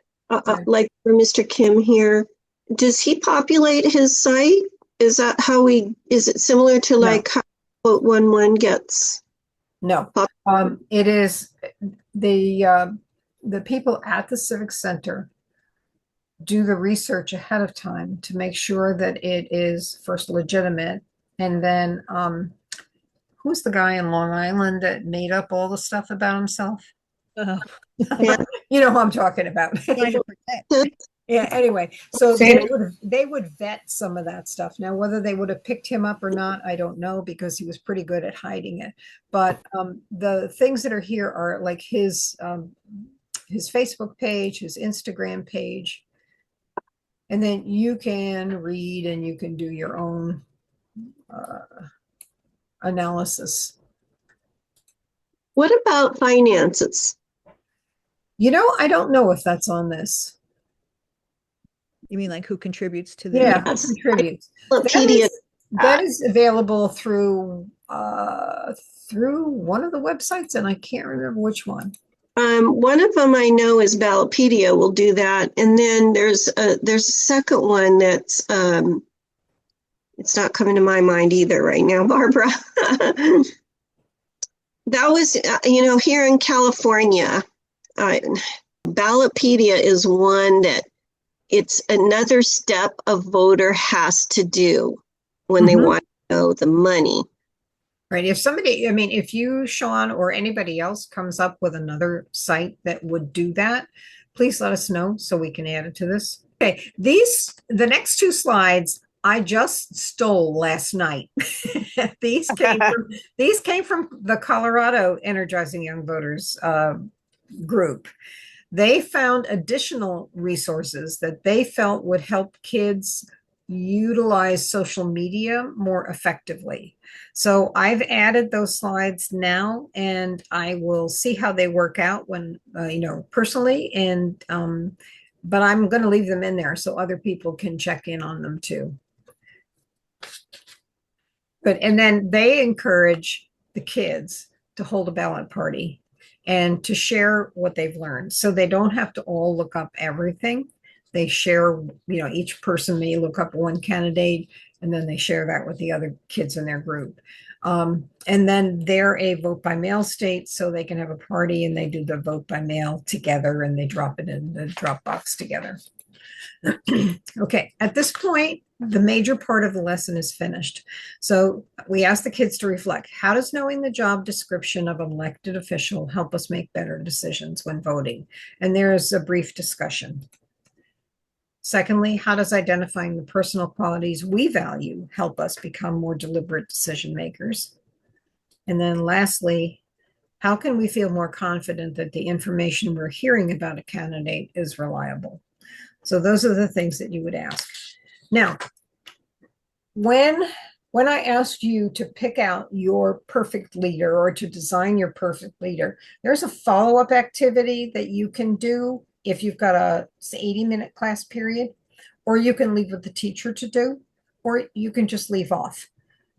Like for Mr. Kim here, does he populate his site? Is that how is it similar to like how Vote 11 gets? No, it is the people at the Civic Center do the research ahead of time to make sure that it is first legitimate. And then who's the guy in Long Island that made up all the stuff about himself? Oh. You know who I'm talking about. Yeah, anyway, so they would vet some of that stuff. Now, whether they would have picked him up or not, I don't know, because he was pretty good at hiding it. But the things that are here are like his Facebook page, his Instagram page. And then you can read and you can do your own analysis. What about finances? I don't know if that's on this. You mean like who contributes to the? Yeah, who Yes. contributes. Wikipedia. That is available through one of the websites, and I can't remember which one. One of them I know is Ballotpedia will do that, and then there's a second one that's it's not coming to my mind either right now, Barbara. That was here in California, Ballotpedia is one that it's another step a voter has to do when they want to know the money. Right. If you, Sean, or anybody else comes up with another site that would do that, please let us know so we can add it to this. Okay. The next two slides I just stole last night. These came from the Colorado Energizing Young Voters group. They found additional resources that they felt would help kids utilize social media more effectively. So I've added those slides now, and I will see how they work out when, personally, and but I'm going to leave them in there so other people can check in on them too. And then they encourage the kids to hold a ballot party and to share what they've learned. So they don't have to all look up everything. They share, each person may look up one candidate and then they share that with the other kids in their group. And then they're a vote by mail state, so they can have a party and they do the vote by mail together and they drop it in the drop box together. Okay, at this point, the major part of the lesson is finished. So we ask the kids to reflect. How does knowing the job description of an elected official help us make better decisions when voting? And there's a brief discussion. Secondly, how does identifying the personal qualities we value help us become more deliberate decision makers? And then lastly, how can we feel more confident that the information we're hearing about a candidate is reliable? So those are the things that you would ask. Now, when I asked you to pick out your perfect leader or to design your perfect leader, there's a follow-up activity that you can do if you've got a 80-minute class period, or you can leave with the teacher to do, or you can just leave off.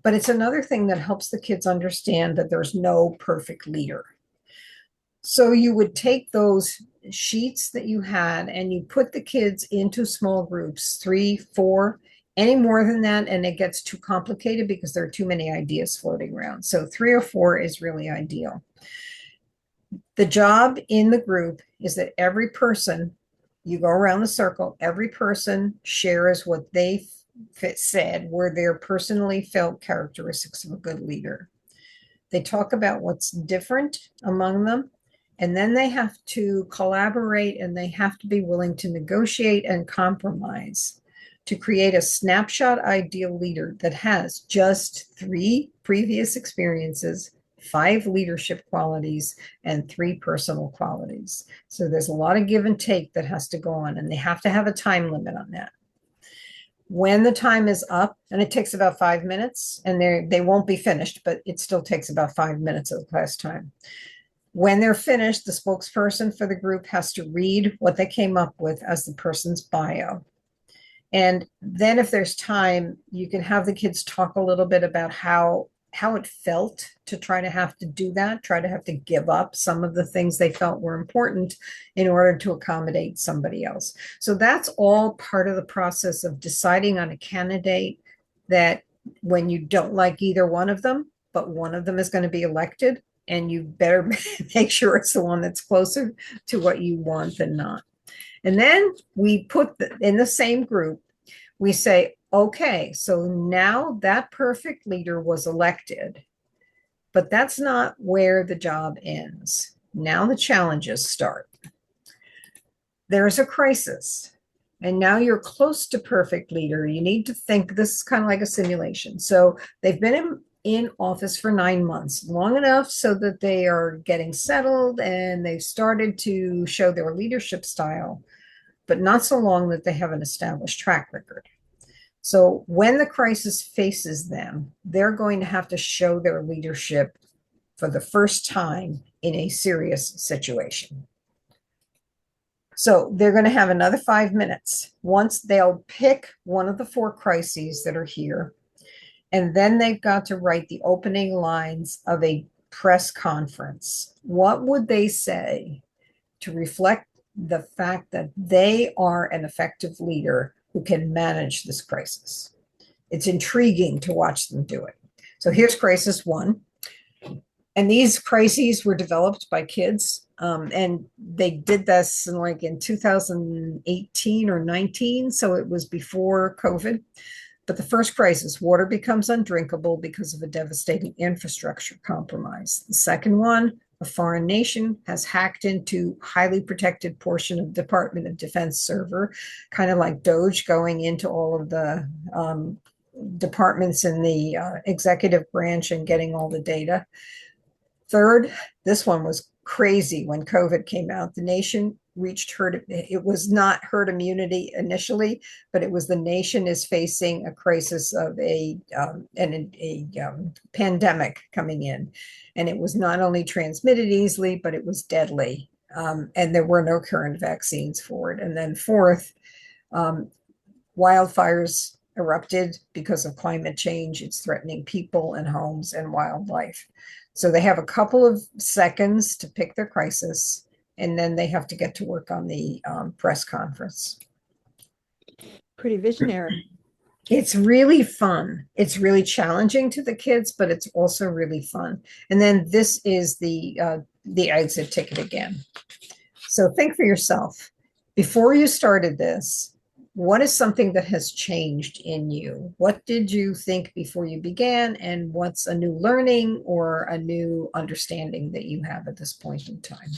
But it's another thing that helps the kids understand that there's no perfect leader. So you would take those sheets that you had and you put the kids into small groups, 3, 4, any more than that, and it gets too complicated because there are too many ideas floating around. So 3 or 4 is really ideal. The job in the group is that every person, you go around the circle, every person shares what they said were their personally felt characteristics of a good leader. They talk about what's different among them. And then they have to collaborate and they have to be willing to negotiate and compromise to create a snapshot ideal leader that has just 3 previous experiences, 5 leadership qualities, and 3 personal qualities. So there's a lot of give and take that has to go on, and they have to have a time limit on that. When the time is up, and it takes about 5 minutes, and they won't be finished, but it still takes about 5 minutes of the class time. When they're finished, the spokesperson for the group has to read what they came up with as the person's bio. And then if there's time, you can have the kids talk a little bit about how it felt to try to have to do that, try to have to give up some of the things they felt were important in order to accommodate somebody else. So that's all part of the process of deciding on a candidate that when you don't like either one of them, but one of them is going to be elected, and you better make sure it's the one that's closer to what you want than not. And then we put in the same group, we say, okay, so now that perfect leader was elected, but that's not where the job ends. Now the challenges start. There's a crisis, and now you're close to perfect leader. You need to think, this is kind of like a simulation. So they've been in office for 9 months, long enough so that they are getting settled and they've started to show their leadership style, but not so long that they have an established track record. So when the crisis faces them, they're going to have to show their leadership for the first time in a serious situation. So they're going to have another 5 minutes. Once they'll pick one of the 4 crises that are here, and then they've got to write the opening lines of a press conference. What would they say to reflect the fact that they are an effective leader who can manage this crisis? It's intriguing to watch them do it. So here's crisis 1. And these crises were developed by kids. And they did this in 2018 or 19. So it was before COVID. But the first crisis, water becomes undrinkable because of a devastating infrastructure compromise. The second one, a foreign nation has hacked into highly protected portion of Department of Defense server, kind of like Doge going into all of the departments in the executive branch and getting all the data. Third, this one was crazy when COVID came out. The nation reached herd. It was not herd immunity initially, but it was the nation is facing a crisis of a pandemic coming in. And it was not only transmitted easily, but it was deadly. And there were no current vaccines for it. And then fourth, wildfires erupted because of climate change. It's threatening people and homes and wildlife. So they have a couple of seconds to pick their crisis, and then they have to get to work on the press conference. Pretty visionary. It's really fun. It's really challenging to the kids, but it's also really fun. And then this is the exit ticket again. So think for yourself. Before you started this, what is something that has changed in you? What did you think before you began, and what's a new learning or a new understanding that you have at this point in time?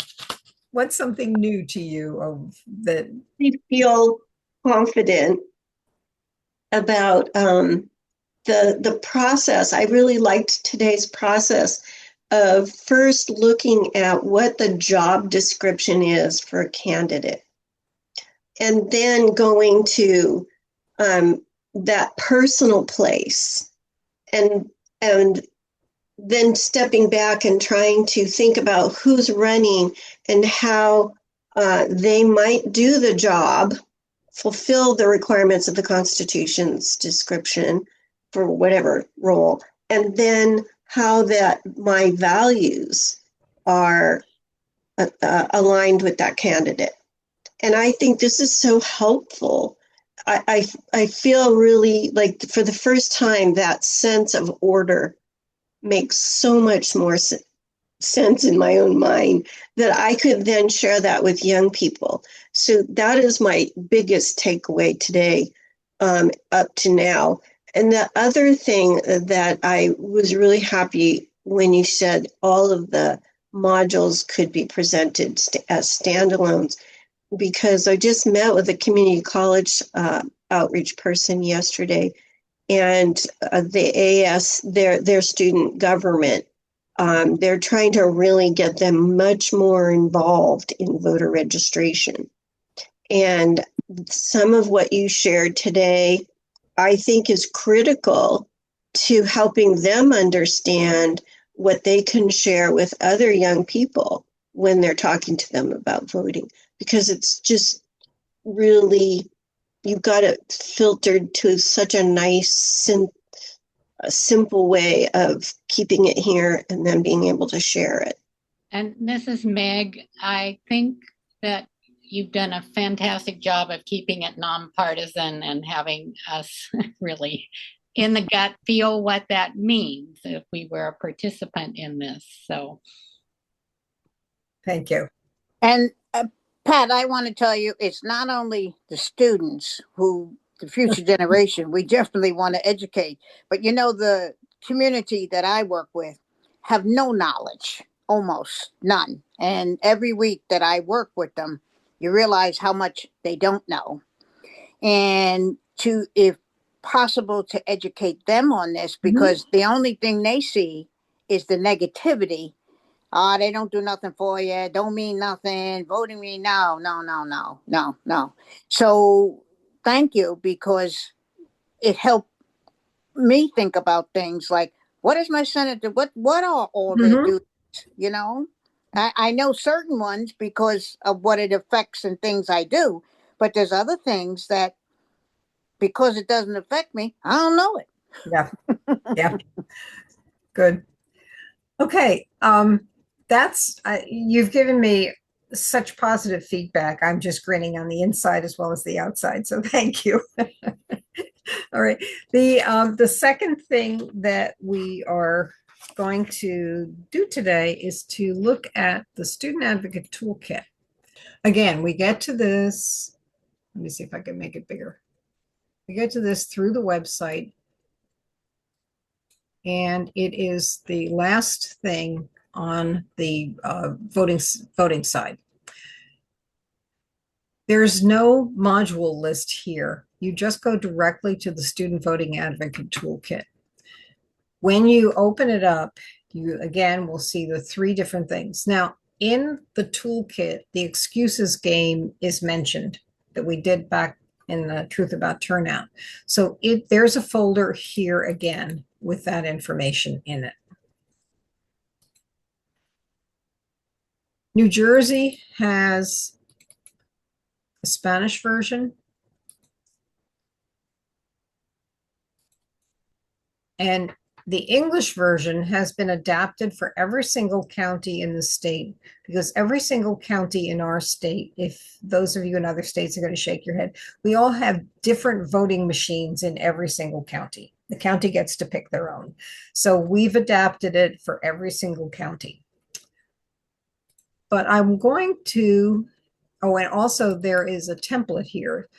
What's something new to you of that? I feel confident about the process. I really liked today's process of first looking at what the job description is for a candidate, and then going to that personal place, and then stepping back and trying to think about who's running and how they might do the job, fulfill the requirements of the Constitution's description for whatever role, and then how that my values are aligned with that candidate. And I think this is so helpful. I feel really like for the first time that sense of order makes so much more sense in my own mind that I could then share that with young people. So that is my biggest takeaway today up to now. And the other thing that I was really happy when you said all of the modules could be presented as standalones, because I just met with a community college outreach person yesterday, and the AS, their student government, they're trying to really get them much more involved in voter registration. And some of what you shared today, I think, is critical to helping them understand what they can share with other young people when they're talking to them about voting, because it's just really, you've got it filtered to such a nice, simple way of keeping it here and then being able to share it. And this is Meg. I think that you've done a fantastic job of keeping it nonpartisan and having us really in the gut feel what that means if we were a participant in this. So Thank you. And Pat, I want to tell you, it's not only the students who, the future generation, we definitely want to educate, but the community that I work with have no knowledge, almost none. And every week that I work with them, you realize how much they don't know. And if possible, to educate them on this, because the only thing they see is the negativity. They don't do nothing for you. Don't mean nothing. Voting me, no. So thank you, because it helped me think about things like, what is my senator? What are all their duties? I know certain ones because of what it affects and things I do, but there's other things that because it doesn't affect me, I don't know it. Yeah. Yeah. Good. Okay. You've given me such positive feedback. I'm just grinning on the inside as well as the outside. So thank you. All right. The second thing that we are going to do today is to look at the Student Advocate Toolkit. Again, we get to this. Let me see if I can make it bigger. We get to this through the website, and it is the last thing on the voting side. There's no module list here. You just go directly to the Student Voting Advocate Toolkit. When you open it up, you again will see the three different things. Now, in the toolkit, the excuses game is mentioned that we did back in the Truth About Turnout. So there's a folder here again with that information in it. New Jersey has a Spanish version. And the English version has been adapted for every single county in the state, because every single county in our state, if those of you in other states are going to shake your head, we all have different voting machines in every single county. The county gets to pick their own. So we've adapted it for every single county. But I'm going to, oh, and also there is a template here.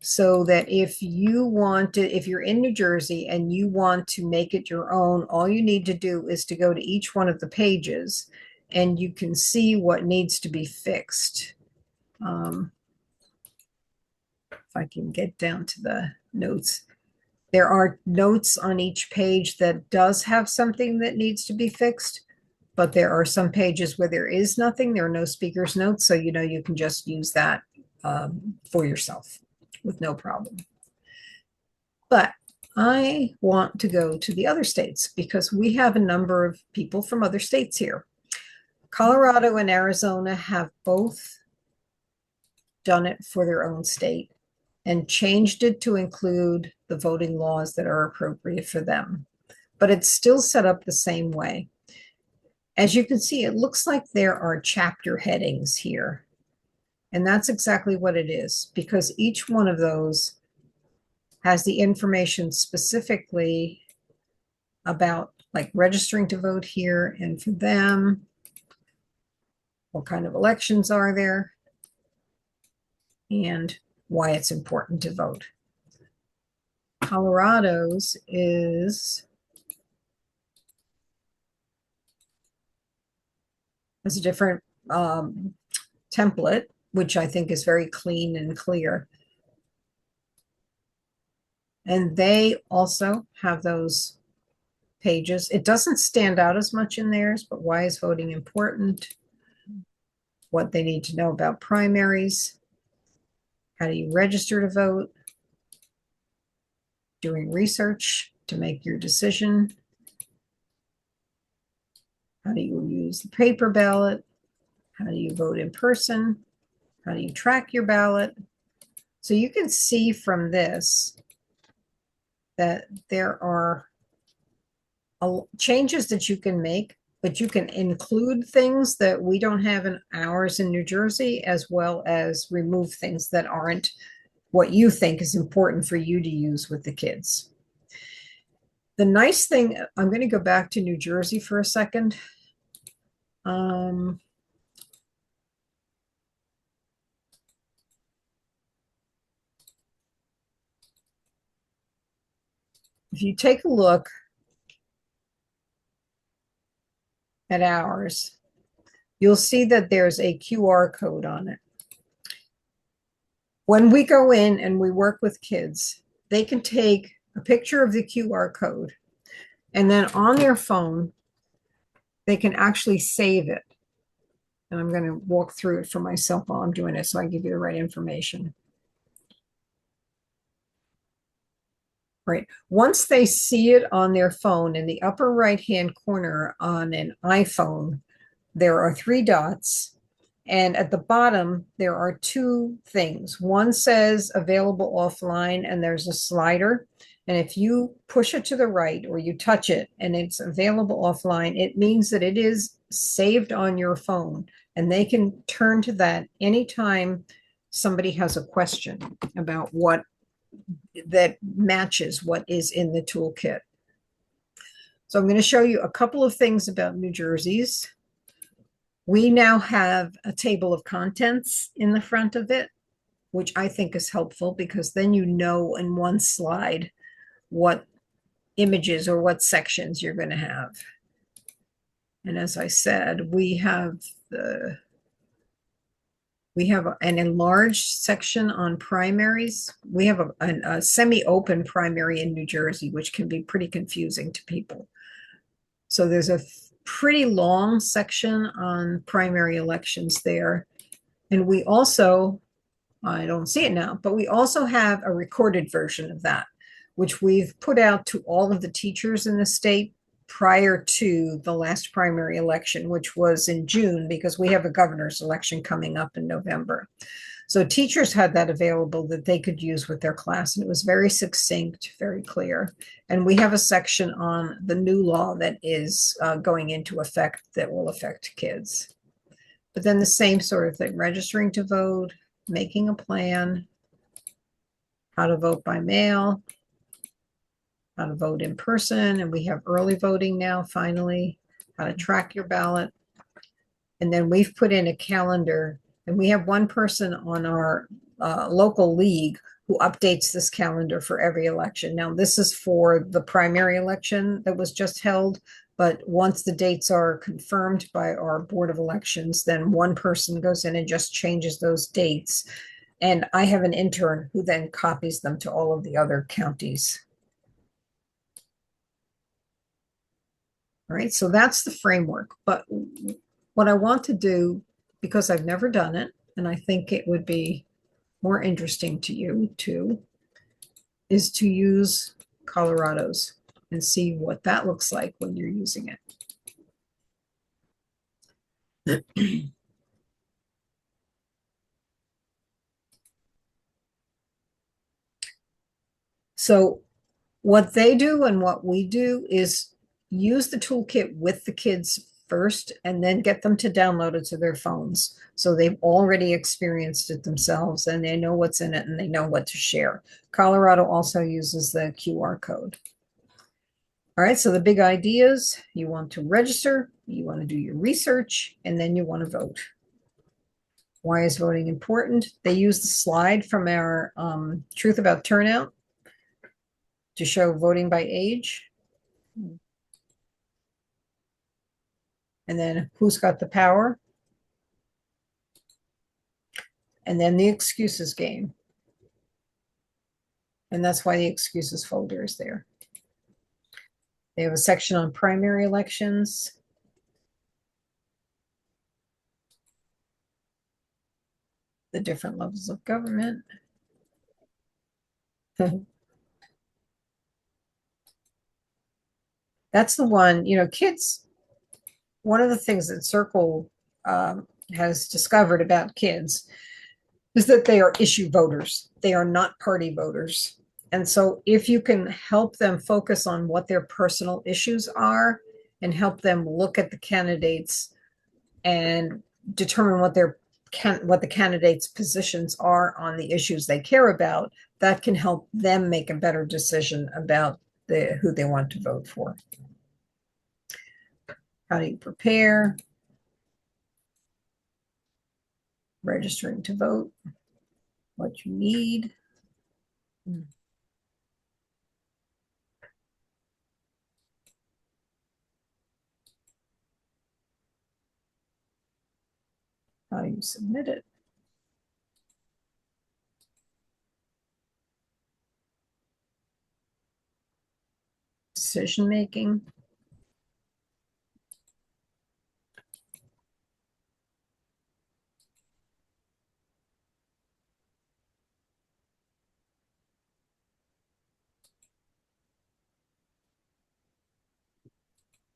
So that if you're in New Jersey and you want to make it your own, all you need to do is to go to each one of the pages and you can see what needs to be fixed. If I can get down to the notes. There are notes on each page that does have something that needs to be fixed, but there are some pages where there is nothing. There are no speaker's notes, so you can just use that for yourself with no problem. But I want to go to the other states because we have a number of people from other states here. Colorado and Arizona have both done it for their own state and changed it to include the voting laws that are appropriate for them. But it's still set up the same way. As you can see, it looks like there are chapter headings here. And that's exactly what it is, because each one of those has the information specifically about like registering to vote here, and for them, what kind of elections are there, and why it's important to vote. Colorado's has a different template, which I think is very clean and clear. And they also have those pages. It doesn't stand out as much in theirs, but why is voting important? What they need to know about primaries. How do you register to vote? Doing research to make your decision. How do you use the paper ballot? How do you vote in person? How do you track your ballot? So you can see from this that there are changes that you can make, but you can include things that we don't have in ours in New Jersey, as well as remove things that aren't what you think is important for you to use with the kids. The nice thing, I'm going to go back to New Jersey for a second. If you take a look at ours, you'll see that there's a QR code on it. When we go in and we work with kids, they can take a picture of the QR code, and then on their phone, they can actually save it. And I'm going to walk through it for myself while I'm doing it so I give you the right information. Right. Once they see it on their phone in the upper right-hand corner on an iPhone, there are 3 dots, and at the bottom, there are 2 things. One says available offline, and there's a slider. And if you push it to the right or you touch it and it's available offline, it means that it is saved on your phone, and they can turn to that anytime somebody has a question about what that matches what is in the toolkit. So I'm going to show you a couple of things about New Jersey's. We now have a table of contents in the front of it, which I think is helpful because then you know in one slide what images or what sections you're going to have. And as I said, we have an enlarged section on primaries. We have a semi-open primary in New Jersey, which can be pretty confusing to people. So there's a pretty long section on primary elections there. And we also, I don't see it now, but we also have a recorded version of that, which we've put out to all of the teachers in the state prior to the last primary election, which was in June, because we have a governor's election coming up in November. So teachers had that available that they could use with their class, and it was very succinct, very clear. And we have a section on the new law that is going into effect that will affect kids. But then the same sort of thing, registering to vote, making a plan, how to vote by mail, how to vote in person, and we have early voting now, finally, how to track your ballot. And then we've put in a calendar, and we have one person on our local league who updates this calendar for every election. Now, this is for the primary election that was just held, but once the dates are confirmed by our Board of Elections, then one person goes in and just changes those dates. And I have an intern who then copies them to all of the other counties. All right, so that's the framework. But what I want to do, because I've never done it, and I think it would be more interesting to you too, is to use Colorado's and see what that looks like when you're using it. So what they do and what we do is use the toolkit with the kids first and then get them to download it to their phones. So they've already experienced it themselves and they know what's in it and they know what to share. Colorado also uses the QR code. All right, so the big ideas, you want to register, you want to do your research, and then you want to vote. Why is voting important? They use the slide from our Truth About Turnout to show voting by age. And then who's got the power? And then the excuses game. And that's why the excuses folder is there. They have a section on primary elections. The different levels of government. That's the one, you know, kids, one of the things that Circle has discovered about kids is that they are issue voters. They are not party voters. And so if you can help them focus on what their personal issues are and help them look at the candidates and determine what the candidates' positions are on the issues they care about, that can help them make a better decision about who they want to vote for. How do you prepare? Registering to vote. What you need. How you submit it. Decision making.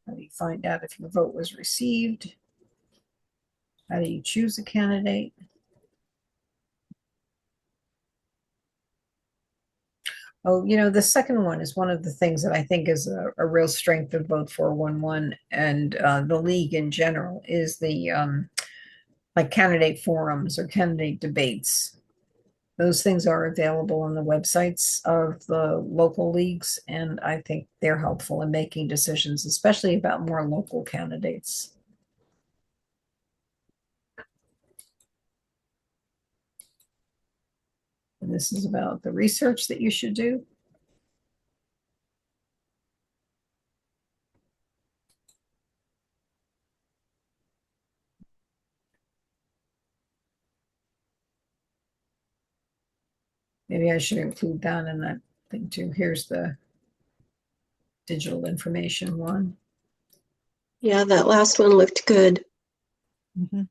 How do you find out if your vote was received? How do you choose a candidate? Oh, the second one is one of the things that I think is a real strength of both 411 and the league in general is the like candidate forums or candidate debates. Those things are available on the websites of the local leagues, and I think they're helpful in making decisions, especially about more local candidates. And this is about the research that you should do. Maybe I should include that in that thing too. Here's the digital information one. Yeah, that last one looked good. Mhm.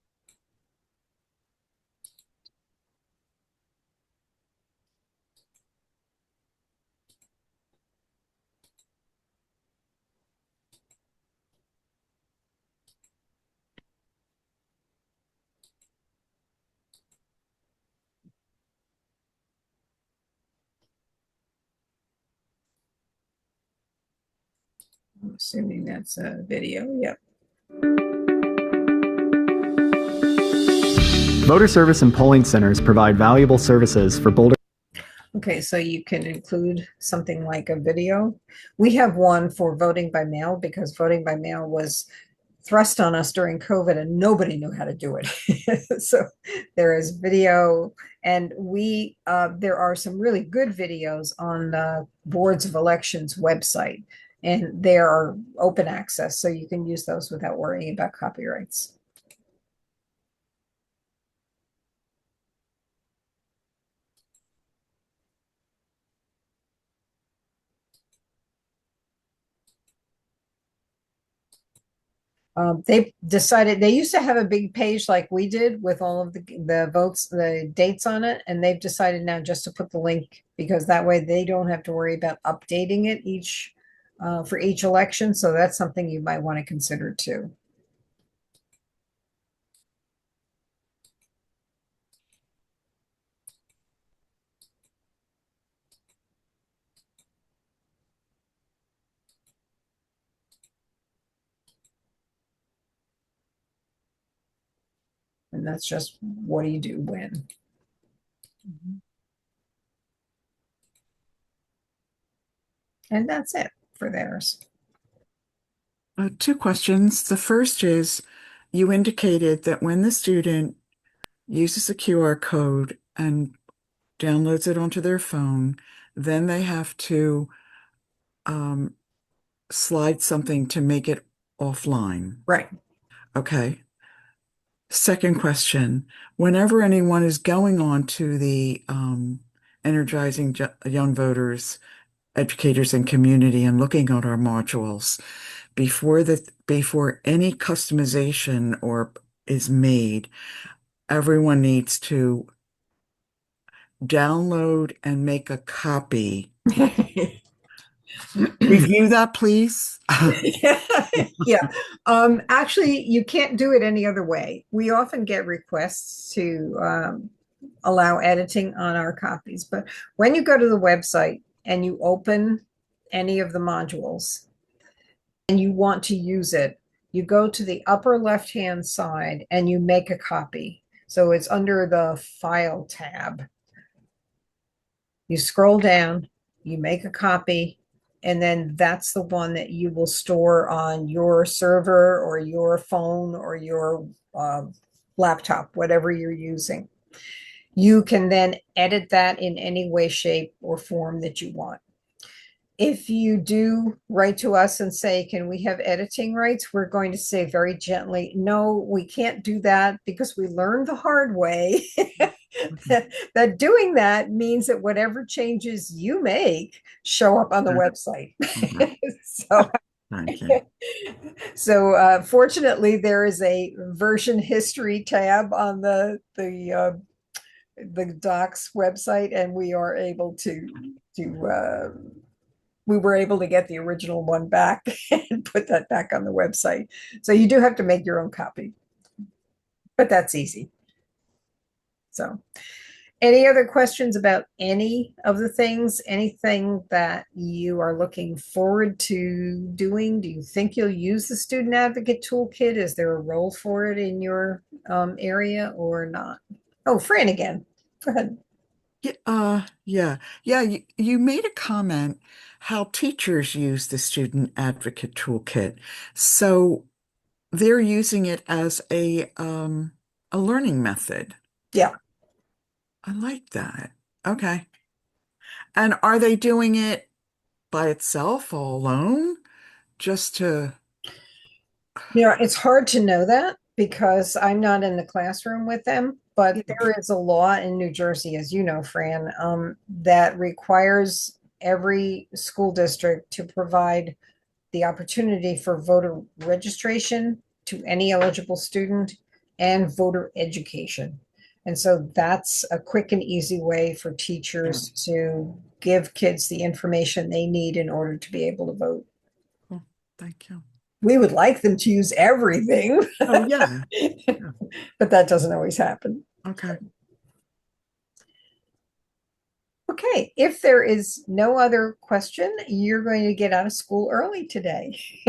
I'm assuming that's a video. Yep. Voter service and polling centers provide valuable services for Boulder. Okay, so you can include something like a video. We have one for voting by mail because voting by mail was thrust on us during COVID and nobody knew how to do it. So there is video, and there are some really good videos on the Boards of Elections website, and they are open access, so you can use those without worrying about copyrights. They decided they used to have a big page like we did with all of the votes, the dates on it, and they've decided now just to put the link because that way they don't have to worry about updating it for each election. So that's something you might want to consider too. And that's just what do you do when? And that's it for theirs. Two questions. The first is, you indicated that when the student uses a QR code and downloads it onto their phone, then they have to slide something to make it offline. Right. Okay. Second question, whenever anyone is going on to the Energizing Young Voters, Educators and Community and looking at our modules, before any customization or is made, everyone needs to download and make a copy. Review that, please. Yeah. Actually, you can't do it any other way. We often get requests to allow editing on our copies, but when you go to the website and you open any of the modules and you want to use it, you go to the upper left-hand side and you make a copy. So it's under the File tab. You scroll down, you make a copy, and then that's the one that you will store on your server or your phone or your laptop, whatever you're using. You can then edit that in any way, shape, or form that you want. If you do write to us and say, can we have editing rights? We're going to say very gently, no, we can't do that because we learned the hard way that doing that means that whatever changes you make show up on the website. So, Thank you. so fortunately, there is a version history tab on the docs website, and we are able we were able to get the original one back and put that back on the website. So you do have to make your own copy. but that's easy. So, any other questions about any of the things? Anything that you are looking forward to doing? Do you think you'll use the Student Advocate Toolkit? Is there a role for it in your area or not? Oh, Fran again. Go ahead. Yeah. You made a comment how teachers use the Student Advocate Toolkit. So they're using it as a learning method. Yeah. I like that. Okay. And are they doing it by itself, all alone, just to? It's hard to know that because I'm not in the classroom with them, but there is a law in New Jersey, as you know, Fran, that requires every school district to provide the opportunity for voter registration to any eligible student and voter education. And so that's a quick and easy way for teachers to give kids the information they need in order to be able to vote. Cool. Thank you. We would like them to use everything. Oh, yeah. But that doesn't always happen. Okay. Okay, if there is no other question, you're going to get out of school early today.